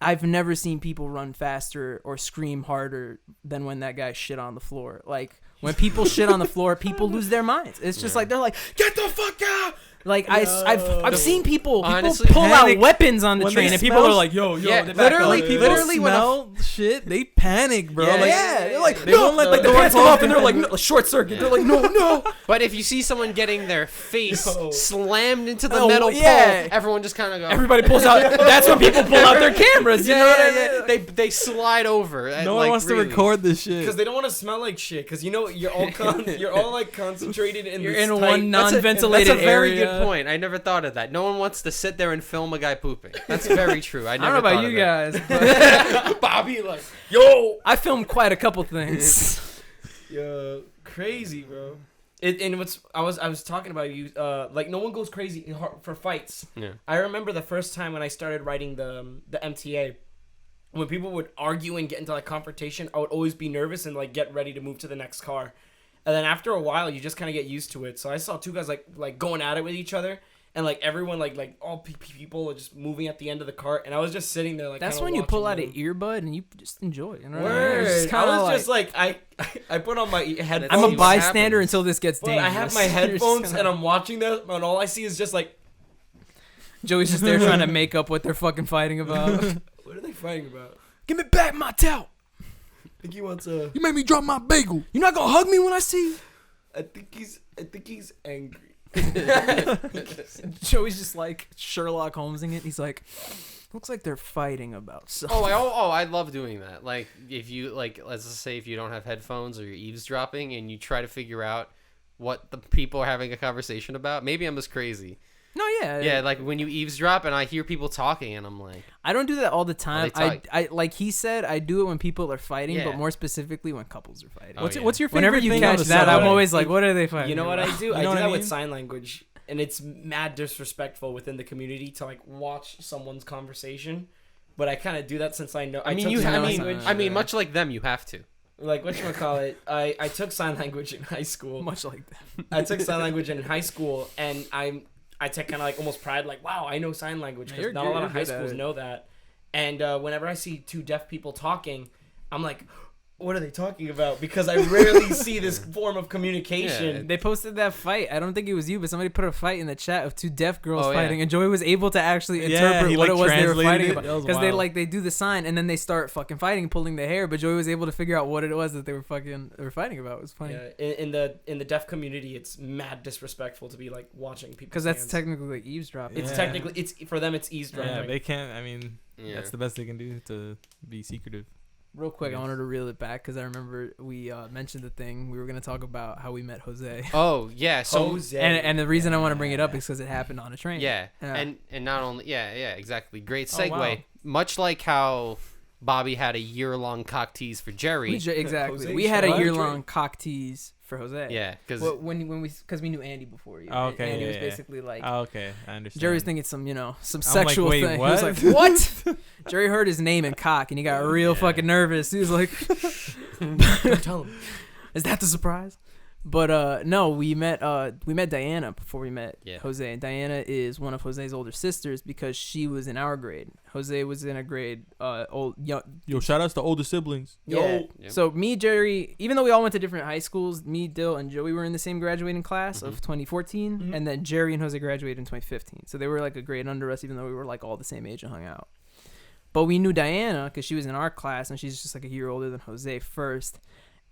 I've never seen people run faster or scream harder than when that guy shit on the floor. Like when people shit on the floor, people lose their minds. It's just like they're like, "Get the fuck out!" Like I've seen people Honestly, pull panic out weapons on the when train, they and people smell- are like, "Yo, Yeah, they back literally- up." People literally when a- smell shit, they panic, bro. Yeah, like, Yeah, they're like, they "No," won't let like the the door pants come close off, and they're like, again. "No," short circuit. They're like, "No, no." But if you see someone getting their face Yo. slammed into the Oh, metal yeah. pole, everyone just kind of goes. Everybody pulls out. That's when people pull out their cameras. You know what I mean? They slide over. no one wants to record this shit. Because they don't want to smell like shit. Because you're all you're all like concentrated in. You're this in tight- one non-ventilated That's a very area. good point. I never thought of that. No one wants to sit there and film a guy pooping. That's very true. I I never don't know about thought you of guys, but that. Bobby, like, Yo, I filmed quite a couple things. yo, crazy, bro. And what's I was talking about you. Like no one goes crazy for fights. yeah. I remember the first time when I started writing the MTA. When people would argue and get into like confrontation, I would always be nervous and like get ready to move to the next car. And then after a while, you just kind of get used to it. So I saw two guys like going at it with each other, and like everyone like all people are just moving at the end of the cart, and I was just sitting there like. That's kinda when you pull out watching an them. earbud and you just enjoy. You know what I mean? Word. It's just I kinda was just like I put on my headphones. I'm see a what bystander happens. until this gets but dangerous. I have my You're just headphones kinda- and I'm watching them, and all I see is just like, Joey's just there trying to make up what they're fucking fighting about. what are they fighting about? Give me back my towel. I think he wants a. you made me drop my bagel. You're not gonna hug me when I see you. I think he's angry. Joey's just like Sherlock Holmesing it. He's like, looks like they're fighting about something. I love doing that. Like if you like, let's just say if you don't have headphones or you're eavesdropping and you try to figure out what the people are having a conversation about. Maybe I'm just crazy, No, yeah. Yeah, like when you eavesdrop and I hear people talking and I'm like, I don't do that all the time. they I like he said, I do it when people are fighting, Yeah. but more specifically when couples are fighting. Oh, yeah. What's your favorite Whenever you thing catch on the that, I'm subway? always like, what are they fighting? You know what I do? You I know do what I that mean? with sign language, and it's mad disrespectful within the community to like watch someone's conversation. But I kind of do that since I know. I mean, took sign language. I mean, much like them, you have to. Like whatchamacallit, I took sign language in high school. Much like that. I took sign language in high school, and I take kind of like almost pride, like, wow, I know sign language, Yeah, because you're not good- a lot you're of high good at schools it. know that. And whenever I see two deaf people talking, I'm like, what are they talking about? Because I rarely see this form of communication. They posted that fight. I don't think it was you, but somebody put a fight in the chat of two deaf girls Oh, yeah. fighting, and Joey was able to actually Yeah, interpret he, what like, it was they were translated fighting it. about. That was Because they wild. they do the sign, and then they start fucking fighting, pulling the hair. But Joey was able to figure out what it was that they were fighting about. It was funny. Yeah, in the deaf community, it's mad disrespectful to be like watching people. Because that's technically like eavesdropping. It's Yeah. technically it's for them it's eavesdropping. Yeah, they can't. I mean, Yeah. that's the best they can do to be secretive. Real quick, I Yes. wanted to reel it back because I remember we mentioned the thing. We were going to talk about how we met Jose. Oh yeah, so Jose. And the reason I want to bring it up is because it happened on a train. yeah, Yeah. and not only exactly. Great Oh, segue. wow. Much like how Bobby had a year-long cock tease for Jerry. Exactly. Jose We had a shot. year-long cock tease for Jose. Yeah, because Well, because we knew Andy before you. Oh, okay, Andy yeah, was yeah. basically like Oh, okay, I understand. Jerry was thinking some I'm sexual like, wait, thing. what? He was like, "What?" Jerry heard his name and cock, and he got real Yeah. fucking nervous. He was like, Don't tell him. "Is that the surprise?" But no, we met Diana before we met Yeah. Jose. And Diana is one of Jose's older sisters because she was in our grade. Jose was in a grade young. Yo, shout outs to older siblings. Yeah. Yep. So me, Jerry, even though we all went to different high schools, me, Dill, and Joey were in the same graduating class of 2014, Mhm. and then Jerry and Jose graduated in 2015. So they were like a grade under us, even though we were like all the same age and hung out. But we knew Diana because she was in our class, and she's just like a year older than Jose first.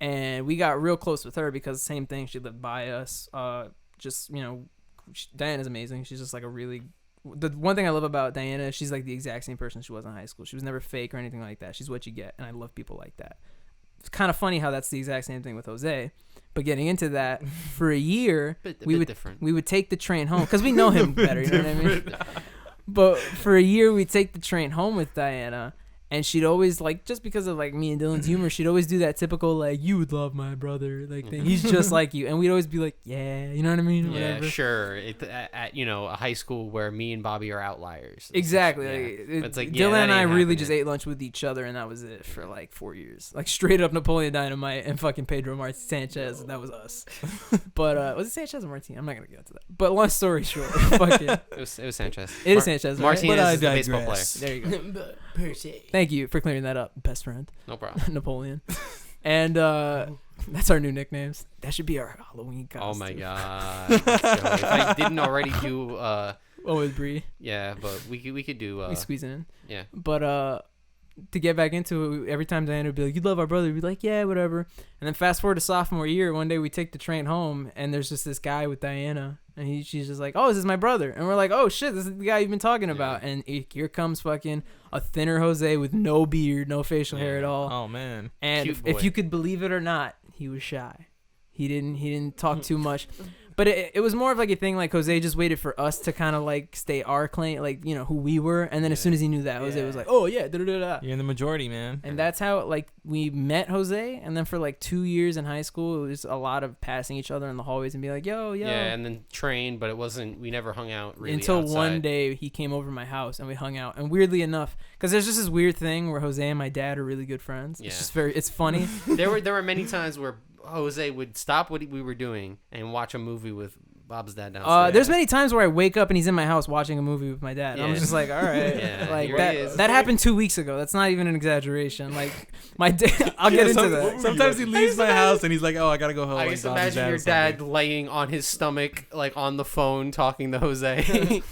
And we got real close with her because same thing, she lived by us. Diana's amazing. She's just like a really. The one thing I love about Diana is she's like the exact same person she was in high school. She was never fake or anything like that. She's what you get, and I love people like that. It's kind of funny how that's the exact same thing with Jose. But getting into that, for a year, a we bit would different. we would take the train home because we know him better. You know what I mean? But for a year, we'd take the train home with Diana. And she'd always, like, just because of, like, me and Dylan's humor, she'd always do that typical, like, you would love my brother, like, thing. He's just like you. And we'd always be like, yeah, you know what I mean? Yeah, Whatever. sure. At a high school where me and Bobby are outliers. Exactly. Yeah. Like, It's like, Dylan yeah, that and I ain't really happening. just ate lunch with each other, and that was it for, like, 4 years. Like, straight up Napoleon Dynamite and fucking Pedro Sanchez. That was us. But, was it Sanchez or Martin? I'm not going to get into that. But long story short, fucking, It was Sanchez. it is Sanchez, right? Martinez But I is the baseball player. digress. There you go. Per se. Thank you for clearing that up, best friend. No problem. Napoleon. And that's our new nicknames. That should be our Halloween costume. Oh my god. Let's go. If I didn't already do Oh, with Bree. yeah, but we could do We squeeze it in. yeah. But to get back into it, every time Diana would be like, "You love our brother," we'd be like, "Yeah, whatever." And then fast forward to sophomore year, one day we take the train home, and there's just this guy with Diana, and she's just like, "Oh, this is my brother," and we're like, "Oh shit, this is the guy you've been talking about." And here comes fucking a thinner Jose with no beard, no facial hair at all. Oh man. And Cute if boy. you could believe it or not, he was shy. He didn't talk too much. But it was more of like a thing like Jose just waited for us to kind of like stay our claim, like, you know, who we were. And then as soon as he knew that, Jose was like, "Oh yeah, da da da da." You're in the majority, man. And that's how like we met Jose. And then for like 2 years in high school, it was a lot of passing each other in the hallways and be like, "Yo, yo." Yeah, and then train, but it wasn't. We never hung out really Until outside. one day he came over to my house and we hung out. And weirdly enough, because there's just this weird thing where Jose and my dad are really good friends. Yeah. It's just it's funny. there were many times where Jose would stop what we were doing and watch a movie with Bob's dad downstairs. There's many times where I wake up and he's in my house watching a movie with my dad. And I'm Yeah. just like, all right, Yeah, like here he is. that happened 2 weeks ago. That's not even an exaggeration. Like my dad, I'll get into that. Sometimes he leaves my house and he's like, "Oh, I gotta go home." I like, just Bob's imagine your or something. dad laying on his stomach, like on the phone, talking to Jose.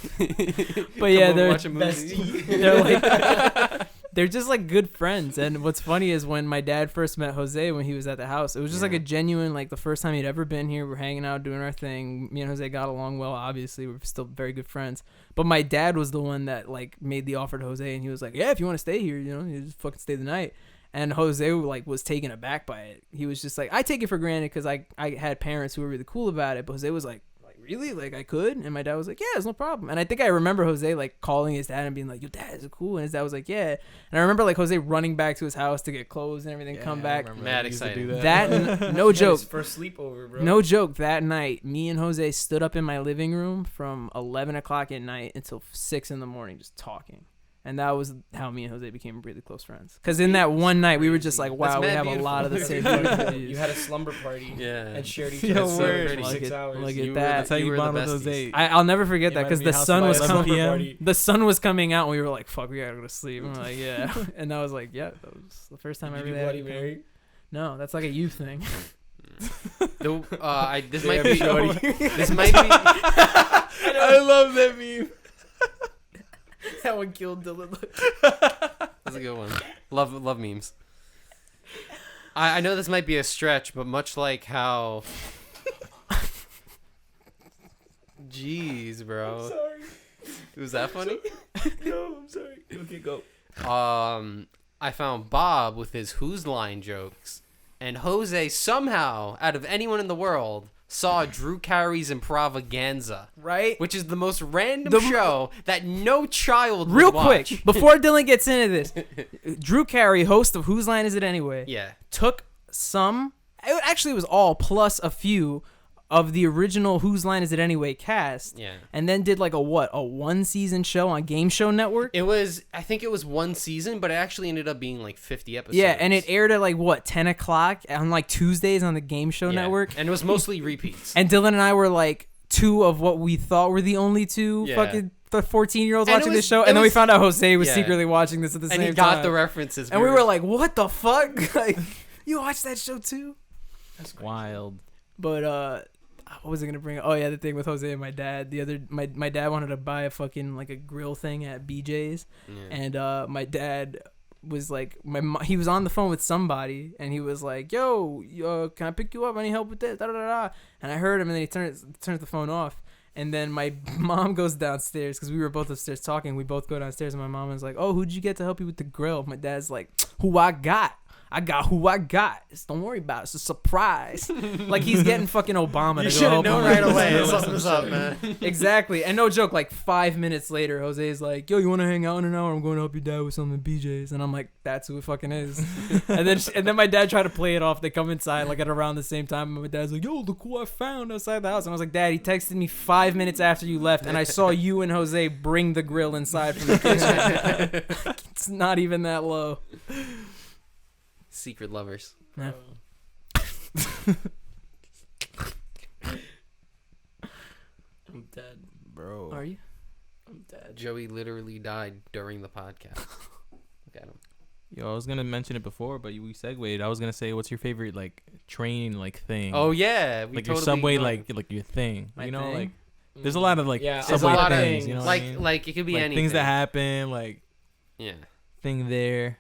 But yeah, Come over, they're watch a movie. they're like they're just like good friends. And what's funny is when my dad first met Jose when he was at the house, it was just like Yeah. a genuine, like the first time he'd ever been here. We're hanging out, doing our thing. Me and Jose got along well. Obviously, we're still very good friends. But my dad was the one that like made the offer to Jose, and he was like, "Yeah, if you want to stay here, you know, you just fucking stay the night." And Jose like was taken aback by it. He was just like, I take it for granted because I had parents who were really cool about it. But Jose was like really? Like, I could? And my dad was like, yeah, it's no problem. And I think I remember Jose, like, calling his dad and being like, yo, dad, is it cool? And his dad was like, yeah. And I remember, like, Jose running back to his house to get clothes and everything, come back. Mad excited. That, no joke. His first sleepover, bro. No joke. That night, me and Jose stood up in my living room from 11 o'clock at night until 6 in the morning just talking. And that was how me and Jose became really close friends. Because in that one night, we were just like, wow, we have a lot of the same You had a slumber party and shared each Yo, other's word. 36 hours. Look You at were that. That's how you were the bond with besties. Jose. I'll never forget that You because might the be house sun by was 11 coming. p.m. The sun was coming out, and we were like, "Fuck, we gotta go to sleep." And we're like, "Yeah," and I was like, "Yeah." That was the first time I Did really you had Bloody to come. Mary? No, that's like a youth thing. This might be. This might be. I love that meme. That one killed Dylan. That's a good one. Love memes. I know this might be a stretch, but much like how. Jeez, bro. Sorry. Was that funny? No, I'm sorry. Okay, go. I found Bob with his Who's Line jokes, and Jose somehow, out of anyone in the world, saw Drew Carey's Improvaganza, Right? which is the most random show that no child Real would watch. quick, before Dylan gets into this, Drew Carey, host of Whose Line Is It Anyway, Yeah. took some. It was all plus a few of the original Whose Line Is It Anyway cast. Yeah. And then did like a 1-season show on Game Show Network. I think it was one season, but it actually ended up being like 50 episodes. Yeah, and it aired at like 10 o'clock on like Tuesdays on the Game Show Network. And it was mostly repeats. And Dylan and I were like two of what we thought were the only two fucking 14-year-olds And watching it this was- show. it And then we was- found out Jose was Yeah. secretly watching this at the And same he time. got the references. And we were like, what the fuck? Like, you watched that show too? That's crazy. Wild. But what was I gonna bring up? Oh yeah, the thing with Jose and my dad. My dad wanted to buy a fucking like a grill thing at BJ's, and my dad was like, he was on the phone with somebody, and he was like, "Yo, can I pick you up? Any help with this?" Da, da, da, da. And I heard him, and then he turns the phone off. And then my mom goes downstairs because we were both upstairs talking. We both go downstairs, and my mom is like, "Oh, who'd you get to help you with the grill?" My dad's like, "Who I got. I got who I got. Don't worry about it. It's a surprise." Like he's getting fucking Obama. You to should go have help known him right with away. this. Something's up, man. Exactly. And no joke, like 5 minutes later, Jose's like, "Yo, you want to hang out in an hour? I'm going to help your dad with something at BJ's." And I'm like, that's who it fucking is. and then my dad tried to play it off. They come inside like at around the same time. And my dad's like, "Yo, look who I found outside the house." And I was like, "Dad, he texted me 5 minutes after you left. And I saw you and Jose bring the grill inside from the kitchen." It's not even that low. Secret lovers. Yeah. I'm dead. Bro. Are you? I'm dead. Joey literally died during the podcast. Look at him. Yo, I was gonna mention it before, but we segued. I was gonna say, what's your favorite like train like thing? Oh yeah, we like totally your subway, ignored- like your thing. My you know, thing? like there's a lot of like Yeah, There's a subway lot of things. You know, what I mean? like it could be like anything. things that happen, like Yeah. thing there.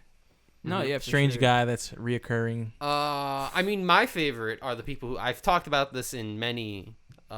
No, yeah. for Strange sure. guy that's reoccurring. I mean, my favorite are the people who I've talked about this in many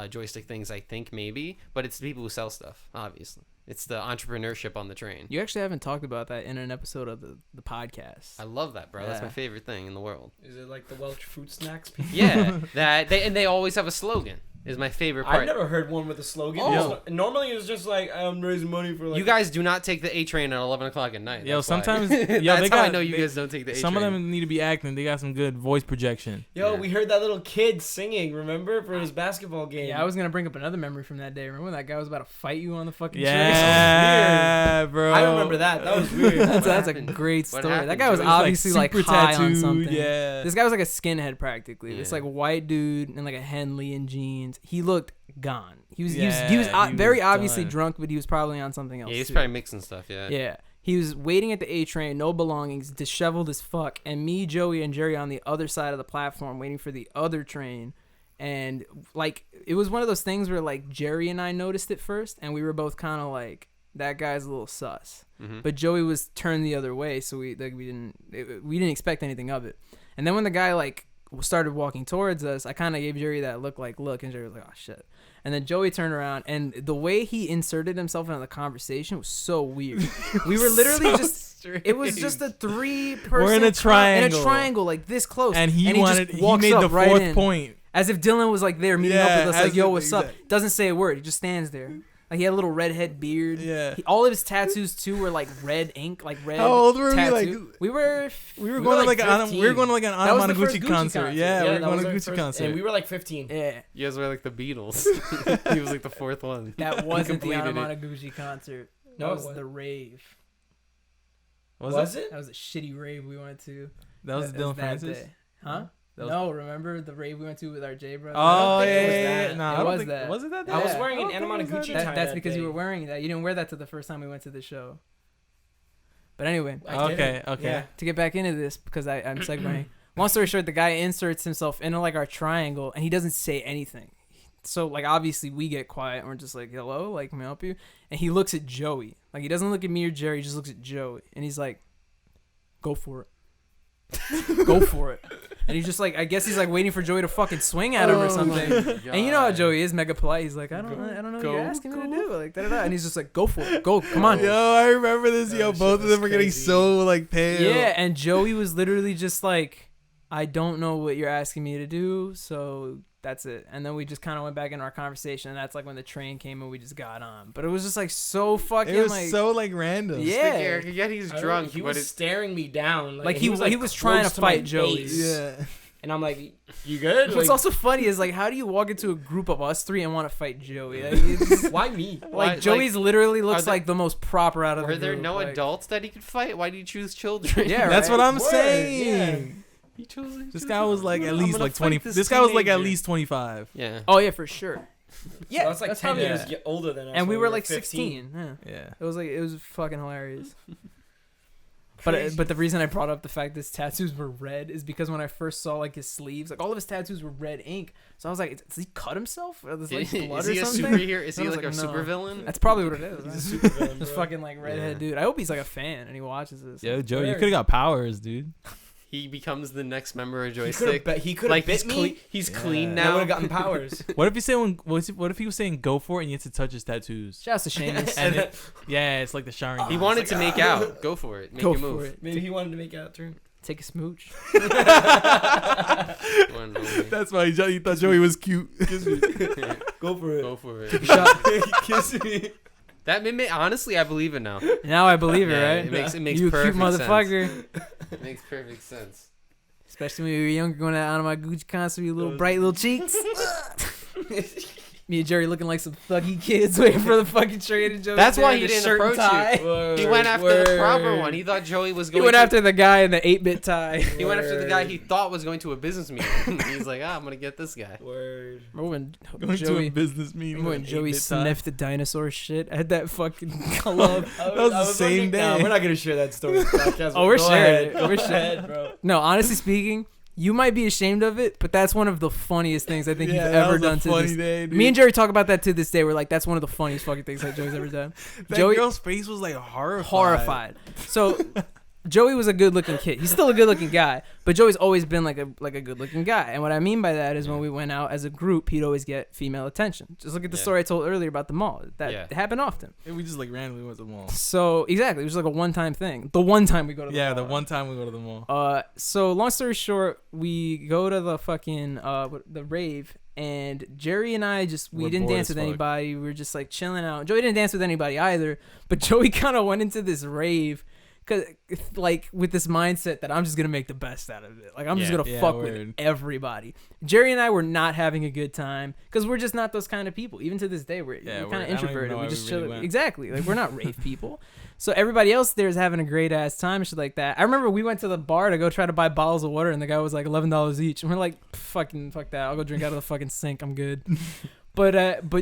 joystick things. I think maybe, but it's the people who sell stuff. Obviously, it's the entrepreneurship on the train. You actually haven't talked about that in an episode of the podcast. I love that, bro. That's Yeah. my favorite thing in the world. Is it like the Welch fruit snacks people? Yeah, they always have a slogan. Is my favorite part. I've never heard one with a slogan. Oh. Normally it's just like, I'm raising money for like... You guys do not take the A train at 11 o'clock at night. Yo, That's why. sometimes That's they how I got- know you they- guys don't take the A train. Some of them need to be acting. They got some good voice projection. Yo, Yeah. we heard that little kid singing, remember? For his basketball game. Yeah, I was gonna bring up another memory from that day. Remember when that guy was about to fight you on the fucking train? Yeah, bro. I remember that. That was weird. That's a happened? great What story. happened, That guy was Joey? He was, obviously like super high on tattooed, something. Yeah. This guy was like a skinhead practically. This Yeah. like white dude in like a Henley and jeans. He looked gone. He was Yeah, he very was obviously done. drunk, but he was probably on something else. Yeah, he's too. probably mixing stuff. Yeah. Yeah. He was waiting at the A train, no belongings, disheveled as fuck, and me, Joey, and Jerry on the other side of the platform waiting for the other train. And like it was one of those things where like Jerry and I noticed it first, and we were both kind of like, that guy's a little sus. Mm-hmm. But Joey was turned the other way, so we didn't expect anything of it. And then when the guy like started walking towards us, I kind of gave Jerry that look, and Jerry was like, "Oh shit." And then Joey turned around, and the way he inserted himself into the conversation was so weird. We were literally it was just a 3-person. We're in a triangle. in a triangle like this close, and he just made walks the up right fourth in. point. As if Dylan was like there meeting up with us, like, yo, what's up? Exactly. Doesn't say a word. He just stands there. Like, he had a little redhead beard. Yeah. All of his tattoos too were like red ink, like red. How old were we? tattoo. Like we were going to like like an 15. we were going to like an That was the first Anamanaguchi Gucci concert. concert. Yeah, we were that going was to our Gucci first- concert. And we were like 15. Yeah. You guys were like the Beatles. He was like the fourth one. That wasn't the completed it. Anamanaguchi concert. No, That it was wasn't. the rave. Was it? That was a shitty rave we went to. That was Dylan that Francis. day. Huh? That was- No, remember the rave we went to with our J brother? Oh think it was yeah, that. Nah, It I don't was think that. was it that? I was Yeah. wearing an I don't think it was Anamanaguchi that tie. That's that because day. you were wearing that. You didn't wear that till the first time we went to the show. But anyway, I did Okay, it. okay. Yeah. to get back into this, because I'm segueing. Long story short, the guy inserts himself into like our triangle, and he doesn't say anything. So like obviously we get quiet, and we're just like, hello, like, can I help you? And he looks at Joey. Like, he doesn't look at me or Jerry. He just looks at Joey, and he's like, go for it. Go for it. And he's just like, I guess he's like waiting for Joey to fucking swing at him or something. And you know how Joey is, mega polite. He's like, I don't know what you're asking me to do. Like, da-da-da. And he's just like, go for it. Go, come on. Yo, I remember this. Oh, Yo, shit, both of that's them were getting crazy. so like pale. Yeah, and Joey was literally just like, I don't know what you're asking me to do, so that's it. And then we just kind of went back into our conversation, and that's like when the train came and we just got on. But it was just like so fucking It was like, so like random. Yeah. Yeah, he's I don't know, drunk. He but was it's staring me down. Like, he was trying close to my fight Joey. face. Yeah. And I'm like, you good? What's Like, also funny is like, how do you walk into a group of us three and want to fight Joey? Like, it's- why me? Why- like Joey's literally looks are there- like the most proper out of were the there group. no like, adults that he could fight? Why did you choose children? Yeah, That's right? what I'm Word, saying. He chose This guy was like at I'm least gonna like 20. fight This guy was like at teenager. least 25. Yeah. Oh yeah, for sure. Yeah, that's like 10 probably- years older than us. And we when were like 15. 16. Yeah. Yeah. It was fucking hilarious. Crazy. But the reason I brought up the fact his tattoos were red is because when I first saw like his sleeves, like all of his tattoos were red ink. So I was like, does he cut himself? Or there's like blood Is he or a something? superhero? Is And he I was like a like, no. super villain? That's probably what it is. He's a super villain, This bro. fucking like redhead Yeah. dude. I hope he's like a fan and he watches this. Yo, Joe, you Where? could have got powers, dude. He becomes the next member of He could Joystick. have bit Like me. he's Yeah. clean And I now. would have gotten powers. What if you say what if he was saying go for it and you had to touch his tattoos? Shouts to Seamus. And it, yeah, it's like the showering. He game. wanted to make out. Go for it. Make Go a for move. it. Maybe he wanted to make out too. Take a smooch. One only. That's why he thought Joey was cute. Go for it. Go for it. Shot. Kiss me. That honestly, I believe it now. Now I believe it, Yeah, right? It makes you perfect cute sense. motherfucker. It makes perfect sense. Especially when we were younger, going out on my Gucci concert, with your little bright little cheeks. Me and Jerry looking like some thuggy kids waiting for the fucking train to jump. That's there why in he a didn't shirt and approach tie. you. He went after the proper one. He thought Joey was He going. went to, after the guy in the 8-bit tie. He went after the guy he thought was going to a business meeting. He's like, I'm gonna get this guy. Word. Remember when Going to a Joey, business meeting. remember when with an Joey 8-bit tie. sniffed the dinosaur shit? I had that fucking club. That was the same Nah, day. we're not gonna share that story. on the podcast. Oh, we're Go sharing ahead. it. Go We're sharing ahead, bro. No, honestly speaking, you might be ashamed of it, but that's one of the funniest things I think Yeah, you've that ever was a done to funny this. day, dude. Me and Jerry talk about that to this day. We're like, that's one of the funniest fucking things that Joey's ever done. that Joey- girl's face was like horrified. Horrified. So Joey was a good looking kid. He's still a good looking guy, but Joey's always been like a good looking guy. And what I mean by that is when we went out as a group, he'd always get female attention. Just look at the Yeah. story I told earlier about the mall. That Yeah. happened often. And we just like randomly went to the mall. So exactly, it was like a one time thing. The one time we go to the Yeah, mall. the one time we go to the mall. So long story short, we go to the fucking the rave, and Jerry and I we We're didn't bored dance as with fuck. anybody. We were just like chilling out. Joey didn't dance with anybody either, but Joey kind of went into this rave. Cause like with this mindset that I'm just gonna make the best out of it. Like I'm just Yeah. gonna Yeah, fuck word. with everybody. Jerry and I were not having a good time because we're just not those kind of people. Even to this day, we're Yeah, kind word. I of don't even introverted. know We why just we chill. really went. Exactly. Like we're not rave people. So everybody else there is having a great ass time and shit like that. I remember we went to the bar to go try to buy bottles of water, and the guy was like $11 each, and we're like, fuck that. I'll go drink out of the fucking sink. I'm good. But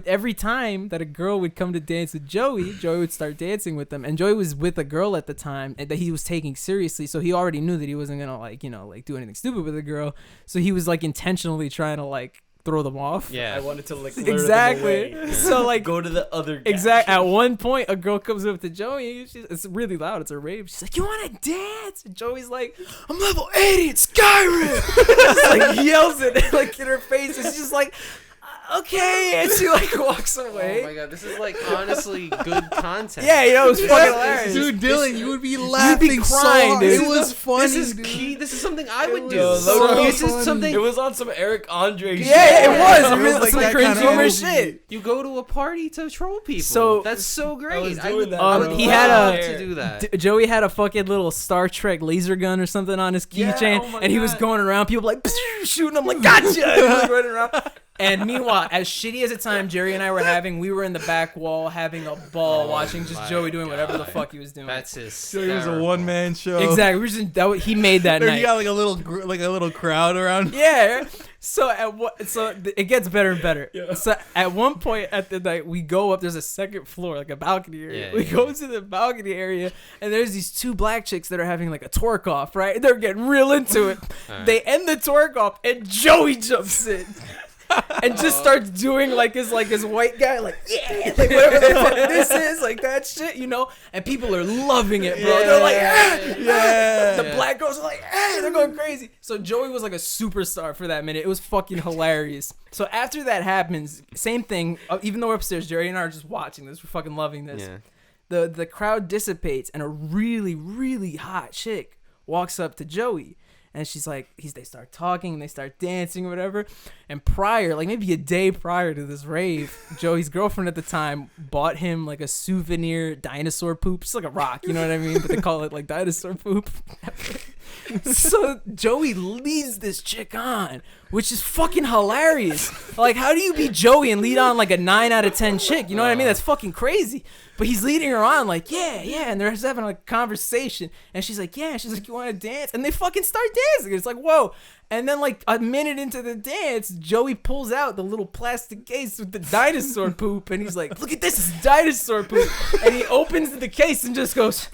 every time that a girl would come to dance with Joey would start dancing with them. And Joey was with a girl at the time and that he was taking seriously, so he already knew that he wasn't gonna like do anything stupid with a girl. So he was like intentionally trying to like throw them off. Yeah. I wanted to like lure them Exactly. away. So like Go to the other guy. exactly at one point a girl comes up to Joey. It's really loud. It's a rave. She's like, "You want to dance?" And Joey's like, "I'm level 80 in Skyrim." Just like yells it like in her face. It's just like. okay, and she like walks away. Oh my god, this is like honestly good content. Yeah, it was fucking hilarious. Dude, Dylan, you would be laughing so crying, hard. dude. It was funny, This is dude. key. This is something I would do. was so This is funny. something. It was on some Eric Andre shit. Yeah, it was. It It was was like like that cringe kind of humor energy. shit. You go to a party to troll people. So- that's so great. I was I doing would, that, I would bro. he had a- love to do that. Joey had a fucking little Star Trek laser gun or something on his Yeah, keychain, oh my and he was God. going around, people like shooting him like gotcha, and he was like, running around. And meanwhile, as shitty as a time Jerry and I were having, we were in the back wall having a ball, watching just my Joey doing whatever the God. fuck he was doing. That's his. So it was a one-man show. Exactly. We were just, he made that There night. you got like a little crowd around. Yeah. So it gets better and better. Yeah. So at one point at the night, we go up. There's a second floor, like a balcony area. Yeah, we yeah, go to the balcony area, and there's these two black chicks that are having like a twerk off. Right? They're getting real into it. Alright. They end the twerk off, and Joey jumps in. And just starts doing like his white guy, like yeah, like whatever the fuck this is, like that shit, you know. And people are loving it, bro. They're like, ah! Yeah. The black girls are like, hey, they're going crazy. So Joey was like a superstar for that minute. It was fucking hilarious. So after that happens, same thing. Even though we're upstairs, Jerry and I are just watching this. We're fucking loving this. Yeah. The crowd dissipates, and a really, really hot chick walks up to Joey. And she's like, they start talking, they start dancing or whatever. And prior, like maybe a day prior to this rave, Joey's girlfriend at the time bought him like a souvenir dinosaur poop. It's like a rock, you know what I mean? But they call it like dinosaur poop. So Joey leads this chick on, which is fucking hilarious. Like, how do you be Joey and lead on like a 9 out of 10 chick? You know what I mean? That's fucking crazy. But he's leading her on like, yeah, and they're just having a conversation. And she's like, yeah. She's like, you want to dance? And they fucking start dancing. It's like, whoa. And then like a minute into the dance, Joey pulls out the little plastic case with the dinosaur poop. And he's like, look at this, it's dinosaur poop. And he opens the case and just goes...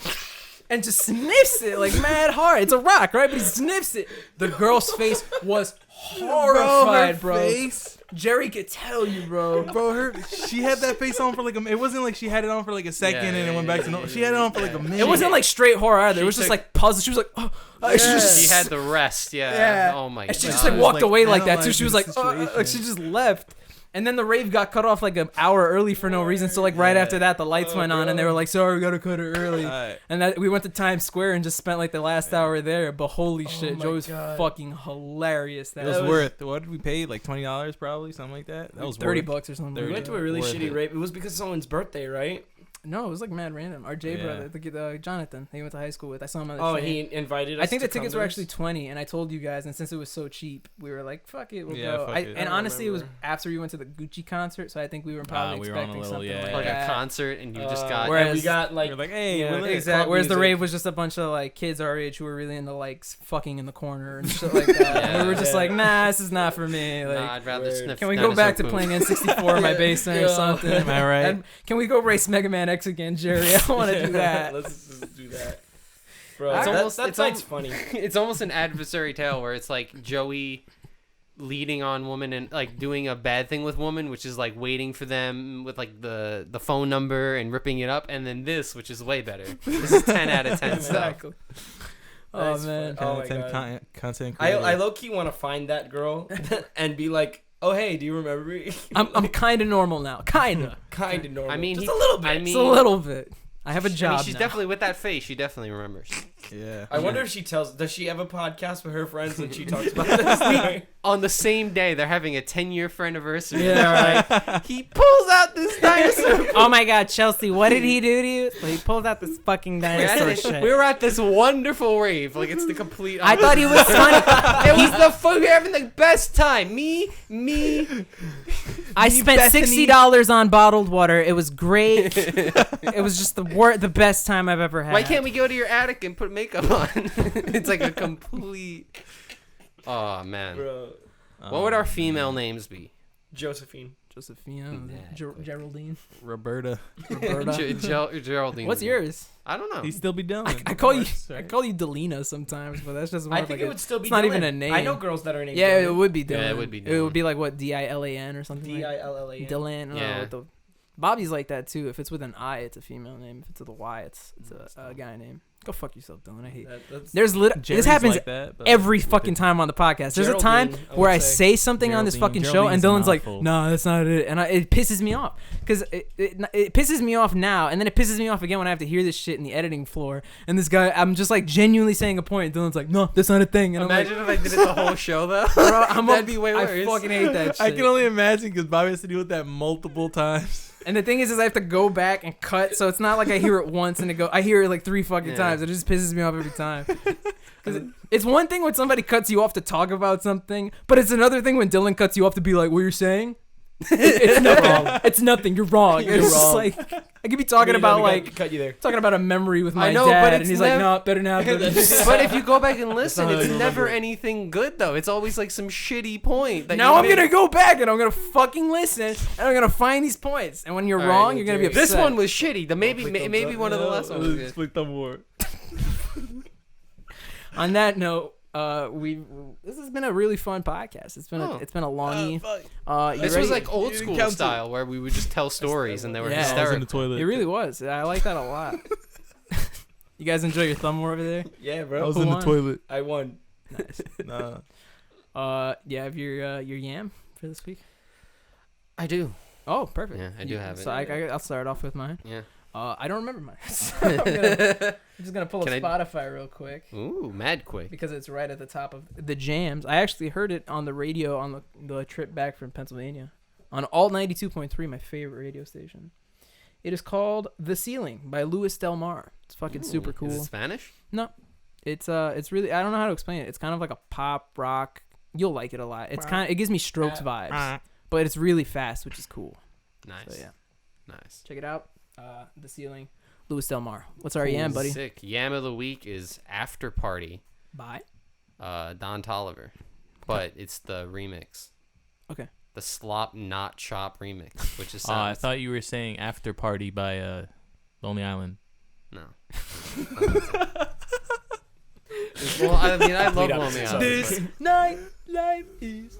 and just sniffs it like mad hard. It's a rock, right? But he sniffs it. The girl's face was horrified, bro. Face. Jerry could tell you, bro. Bro, she had that face on for like it wasn't like she had it on for like a second and it went back to no. She had it on for like a minute. It wasn't like straight horror either. It was She just took- like puzzle. She was like, oh. She had the rest. Yeah. Oh my god. And she just like walked away like that too. She was like, Analyzing like she just left. And then the rave got cut off like an hour early for no reason. So like right after that, the lights went on and they were like, sorry, we gotta cut it early. Alright. And that we went to Times Square and just spent like the last hour there. But holy shit, my Joe was God. fucking hilarious. It was worth. What did we pay? Like $20 probably, something like that. That was $30 worth. or something. We 30. went to a really Worth shitty it. rave. It was because of someone's birthday, right? No, it was like mad random. Our J Yeah. brother, Jonathan, he went to high school with. I saw him on the Oh, train. he invited us. I think the to come tickets to were this? actually 20, and I told you guys, and since it was so cheap, we were like, "Fuck it, we'll Yeah, go." fuck it. And I honestly, it was remember. after we went to the Gucci concert, so I think we were probably we were on a expecting little, something yeah, like Like that. a concert, and you just got. whereas- And we got like We're like, hey, yeah, we're lit. Exactly. club Whereas the music. rave was just a bunch of like kids our age who were really into like fucking in the corner and shit like that. And we were just Yeah. like, nah, this is not for me. Like, Nah, I'd rather Word. sniff. can we go back to dinosaur playing N64 in my basement or Yeah. something? Am I right? And can we go race Mega Man X again, Jerry? I want to do that. Let's just do that, bro. It's That- almost- that it's night's al- funny. It's almost an adversary tale where it's like Joey leading on woman and like doing a bad thing with woman, which is like waiting for them with like the phone number and ripping it up, and then this, which is way better. This is 10 out of 10 stuff. Exactly. Oh That's man. fun. Oh my Content, God. content I creator. low key want to find that girl and be like, oh hey, do you remember me? I'm kind of normal now. Kinda. Kind of normal. I mean, just he- a little bit. I mean, Just a little bit. I have a I job mean, she's now. definitely with that face. She definitely remembers. Yeah. I wonder if she does she have a podcast with her friends and she talks about this? On the same day, they're having a 10-year anniversary. Yeah, right. He pulls out this dinosaur. Oh my God, Chelsea, what did he do to you? So he pulled out this fucking dinosaur shit. We were at this wonderful rave. Like, it's the complete I thought he was funny. It was the fun. We were having the best time. Me. I spent Bethany. $60 on bottled water. It was great. It was just the best time I've ever had. Why can't we go to your attic and put makeup on? It's like a complete. Oh man. Bro, What would our female names be? Josephine. Josephina, Exactly. Geraldine, Roberta? Roberta. Geraldine. What's yours? I don't know. He still be doing it. I call you Delina sometimes, but that's just more I like think a, it would still be it's not Dylan. even a name. I know girls that are named Yeah, Dylan. it would be Dylan. Yeah, it would be It Dylan. would be like what Dilan or something. like Dillan. Dylan. Yeah. Bobby's like that too. If it's with an I, it's a female name. If it's with a Y, it's a guy name. Go fuck yourself, Dylan. I hate. That's This Jerry's happens like that, but every fucking time on the podcast. There's a time Geraldine, I would where I say. say something on this fucking show, and Geraldine's Dylan's like, awful. "No, that's not it," and it pisses me off because it pisses me off now, and then it pisses me off again when I have to hear this shit in the editing floor. And this guy, I'm just like genuinely saying a point. Dylan's like, "No, that's not a thing," and Imagine I'm if I did it the whole show though. like, "Bro, That'd be way I worse. fucking hate that shit." I can only imagine because Bobby has to deal with that multiple times. And the thing is I have to go back and cut, so it's not like I hear it once and I hear it like 3 fucking Yeah. times. It just pisses me off every time. 'Cause it's one thing when somebody cuts you off to talk about something, but it's another thing when Dylan cuts you off to be like, "What you're saying? It's nothing. It's nothing. You're wrong." You're It's just wrong. like I could be talking about like cut you there. talking about a memory with my I know, dad, but and it's he's like, nev- "No, better now." But if you go back and listen, not how it's you never remember it. anything good though. It's always like some shitty point. That Now you I'm made. gonna go back and I'm gonna fucking listen and I'm gonna find these points. And when you're All right, wrong, you're gonna be upset. This one was shitty. The maybe Click thumbs maybe up. one of the last ones was good. Split thumb war. On that note, this has been a really fun podcast. It's been Oh. it's been a longie. You This ready? was like old You school count style where we would just tell stories and they were Yeah. I was in the hysterical. toilet. It really was. I like that a lot. You guys enjoy your thumb war over there? Yeah, I bro. was Who in the won? toilet. I won. Nice. Nah. Yeah, have your yam for this week? I do. Oh, perfect. Yeah, I do have it. So I'll start off with mine. Yeah. I don't remember mine. So I'm just gonna pull up Can I- Spotify real quick Ooh, mad quick. because it's right at the top of the jams. I actually heard it on the radio on the trip back from Pennsylvania on Alt 92.3, my favorite radio station. It is called "The Ceiling" by Louis Del Mar. It's fucking super cool. Is it Spanish? No, it's really, I don't know how to explain it. It's kind of like a pop rock. You'll like it a lot. It gives me Strokes vibes, but it's really fast, which is cool. Nice. So yeah, Nice. check it out. The Ceiling, Louis Del Mar. What's our yam, buddy? Sick. Yam of the week is After Party, Bye. Don Toliver. But it's the remix. Okay. The Slop Not Chop remix, which is I thought you were saying After Party by Lonely Island. no. Well, I mean, I love Complete Lonely opposite. Island. This night life is.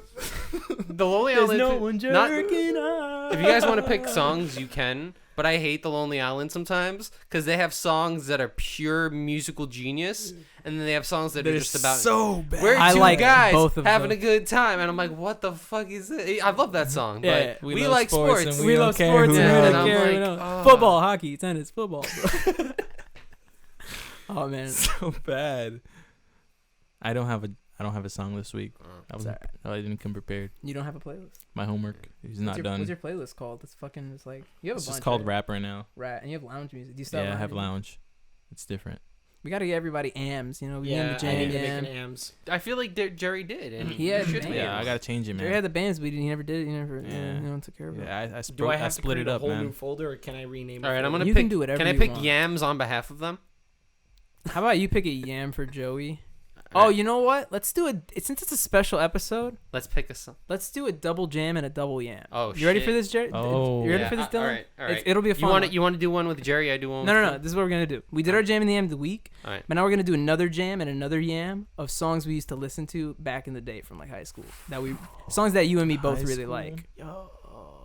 The Lonely There's Island. no one not- jerking off. If you guys want to pick songs, you can. But I hate the Lonely Island sometimes because they have songs that are pure musical genius, and then they have songs that are just about so bad. we're I two like guys both of having them. a good time, and I'm like, what the fuck is it? I love that song, Yeah, but we we love like sports sports. and We we love don't care sports who and we wins. don't And I'm care. like, We don't- ah. Football, hockey, tennis, football. Oh man, so bad. I don't have a song this week. It's alright. I didn't come prepared. You don't have a playlist. My homework is not done. What's your playlist called? It's fucking. It's like you have It's a bunch. just called right? rap right now. Right, and you have lounge music. Do you still Yeah, I have music? lounge. It's different. We gotta get everybody AMs. You know, we named Yeah, the I need jam to make an yam. AMs. I feel like Jerry did, and He had you should bands. be. Yeah, I gotta change it, man. Jerry had the bands, but he never did it. He never, Yeah. you know, took care of it. Yeah, I Do I have to split create it a up, whole man. new folder, or can I rename? All right, I'm folder? gonna You pick. can do whatever Can I you pick want. yams on behalf of them? How about you pick a yam for Joey? Oh, Alright, you know what? Let's do since it's a special episode. let's pick a song. Let's do a double jam and a double yam. Oh, you ready shit. for this, Jerry? Oh. You ready Yeah, for this, Dylan? All right, all right. It'll be a fun. You want to do one with Jerry? I do one. No, with no, no. Phil? This is what we're gonna do. We did our jam and the yam of the week, All right. but now we're gonna do another jam and another yam of songs we used to listen to back in the day from like high school. Songs that you and me both High really school? like.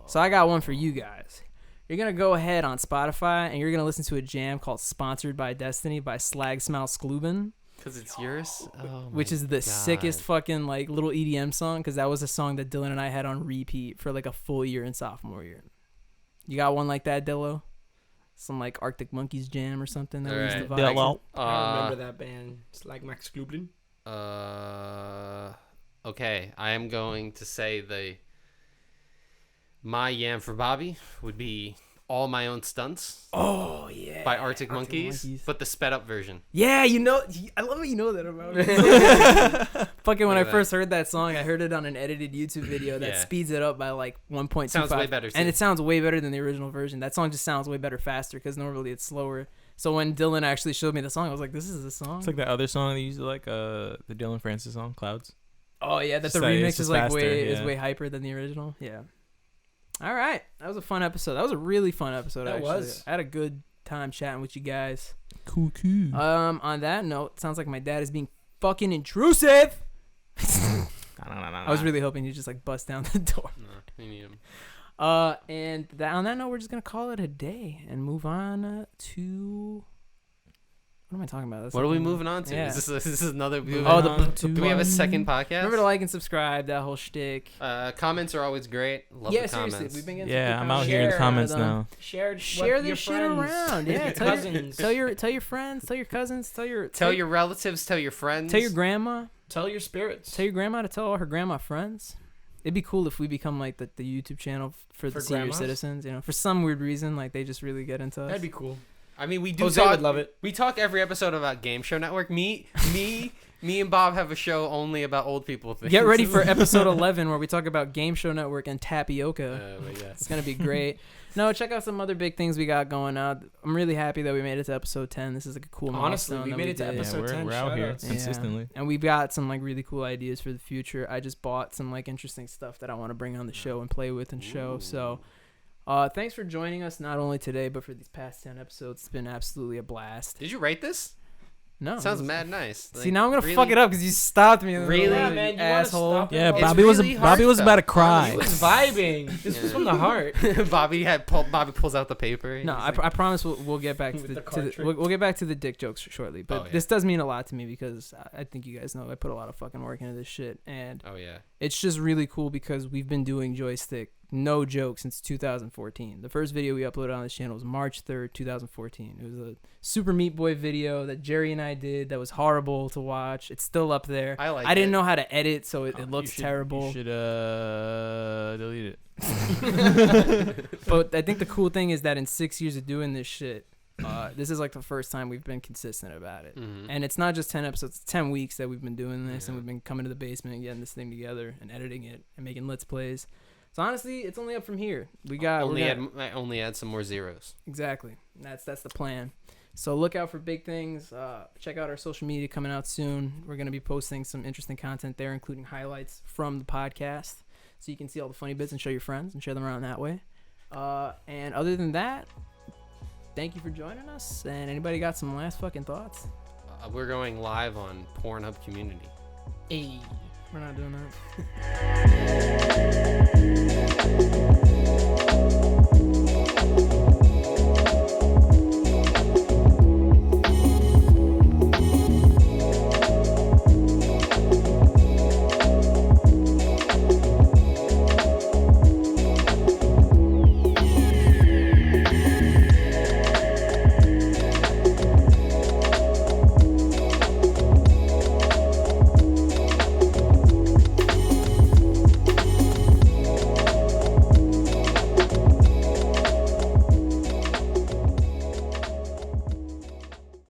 So I got one for you guys. You're gonna go ahead on Spotify and you're gonna listen to a jam called "Sponsored by Destiny" by Slag Smile Skluben, Because it's yours. Oh which my is the God. sickest fucking like little EDM song. Because that was a song that Dylan and I had on repeat for like a full year in sophomore year. You got one like that, Dillo? Some like Arctic Monkeys jam or something that we used to vibe. Dillo. I remember that band. It's like Max Klublin. Okay, I am going to say my yam for Bobby would be All My Own Stunts Oh yeah. by Arctic Monkeys, Monkeys. but the sped up version. Yeah, you know, I love how you know that about me. Fucking when I Look at first heard that song, I heard it on an edited YouTube video that Yeah. speeds it up by like 1.25. Sounds way better, too. And it sounds way better than the original version. That song just sounds way better faster because normally it's slower. So when Dylan actually showed me the song, I was like, this is the song? It's like that other song they used to like, the Dylan Francis song, Clouds. Oh yeah, that Just the like- remix it's is just like faster, is yeah. way hyper than the original. Yeah. All right, that was a fun episode. That was a really fun episode. That actually. was. I had a good time chatting with you guys. Cool. On that note, sounds like my dad is being fucking intrusive. I was really hoping he'd just like bust down the door. No, we need him. And on that note, we're just gonna call it a day and move on to What am I talking about? That's What are we something- moving on to? Yeah. Is this another? Do we have a second podcast? Remember to like and subscribe. That whole shtick. Comments are always great. Love Yeah, the seriously, comments. we've been getting Yeah, some I'm good out here in the Share comments them. now. Share Share your this shit friends, around. Yeah, your tell your, cousins. tell your friends, tell your cousins, tell your relatives, tell your friends. tell your grandma, Tell your spirits. tell your grandma to tell all her grandma friends. It'd be cool if we become like the YouTube channel for the senior grandmas? citizens. You know, for some weird reason, like they just really get into us. That'd be cool. I mean, we do Jose talk. would love it. We talk every episode about Game Show Network. Me, and Bob have a show only about old people things. Get ready for episode 11 where we talk about Game Show Network and tapioca. But yeah. It's gonna be great. No, check out some other big things we got going on. I'm really happy that we made it to episode 10. This is like a cool Honestly, milestone we that made it to did. episode Yeah, 10. we're out here Shout-outs. consistently. And we've got some like really cool ideas for the future. I just bought some like interesting stuff that I want to bring on the show and play with and show. So thanks for joining us not only today but for these past 10 episodes. It's been absolutely a blast. Did you write this? No, Sounds mad nice. See, now I'm gonna fuck it up because you stopped me. Really? Yeah, man, you wanna asshole. stop it? Yeah, It's Bobby really was about to heartfelt. cry. He was vibing. This was from the heart. Bobby pulls out the paper. No, He's I promise we'll get back to With the, the to card the trick. we'll get back to the dick jokes shortly. But Oh, yeah. this does mean a lot to me because I think you guys know I put a lot of fucking work into this shit, and oh yeah. it's just really cool because we've been doing Joystick, no joke, since 2014. The first video we uploaded on this channel was March 3rd, 2014. It was a Super Meat Boy video that Jerry and I did that was horrible to watch. It's still up there. I like I didn't it. know how to edit, so it You looks should- terrible. You should delete it. But I think the cool thing is that in 6 years of doing this shit, this is like the first time we've been consistent about it. Mhm. And it's not just 10 episodes, it's 10 weeks that we've been doing this, and Yeah. we've been coming to the basement and getting this thing together and editing it and making Let's Plays. So honestly, it's only up from here. I only add some more zeros. Exactly. That's the plan. So look out for big things. Check out our social media coming out soon. We're going to be posting some interesting content there, including highlights from the podcast. So you can see all the funny bits and show your friends and share them around that way. And other than that, thank you for joining us. And anybody got some last fucking thoughts? We're going live on Pornhub Community. Hey. We're not doing that.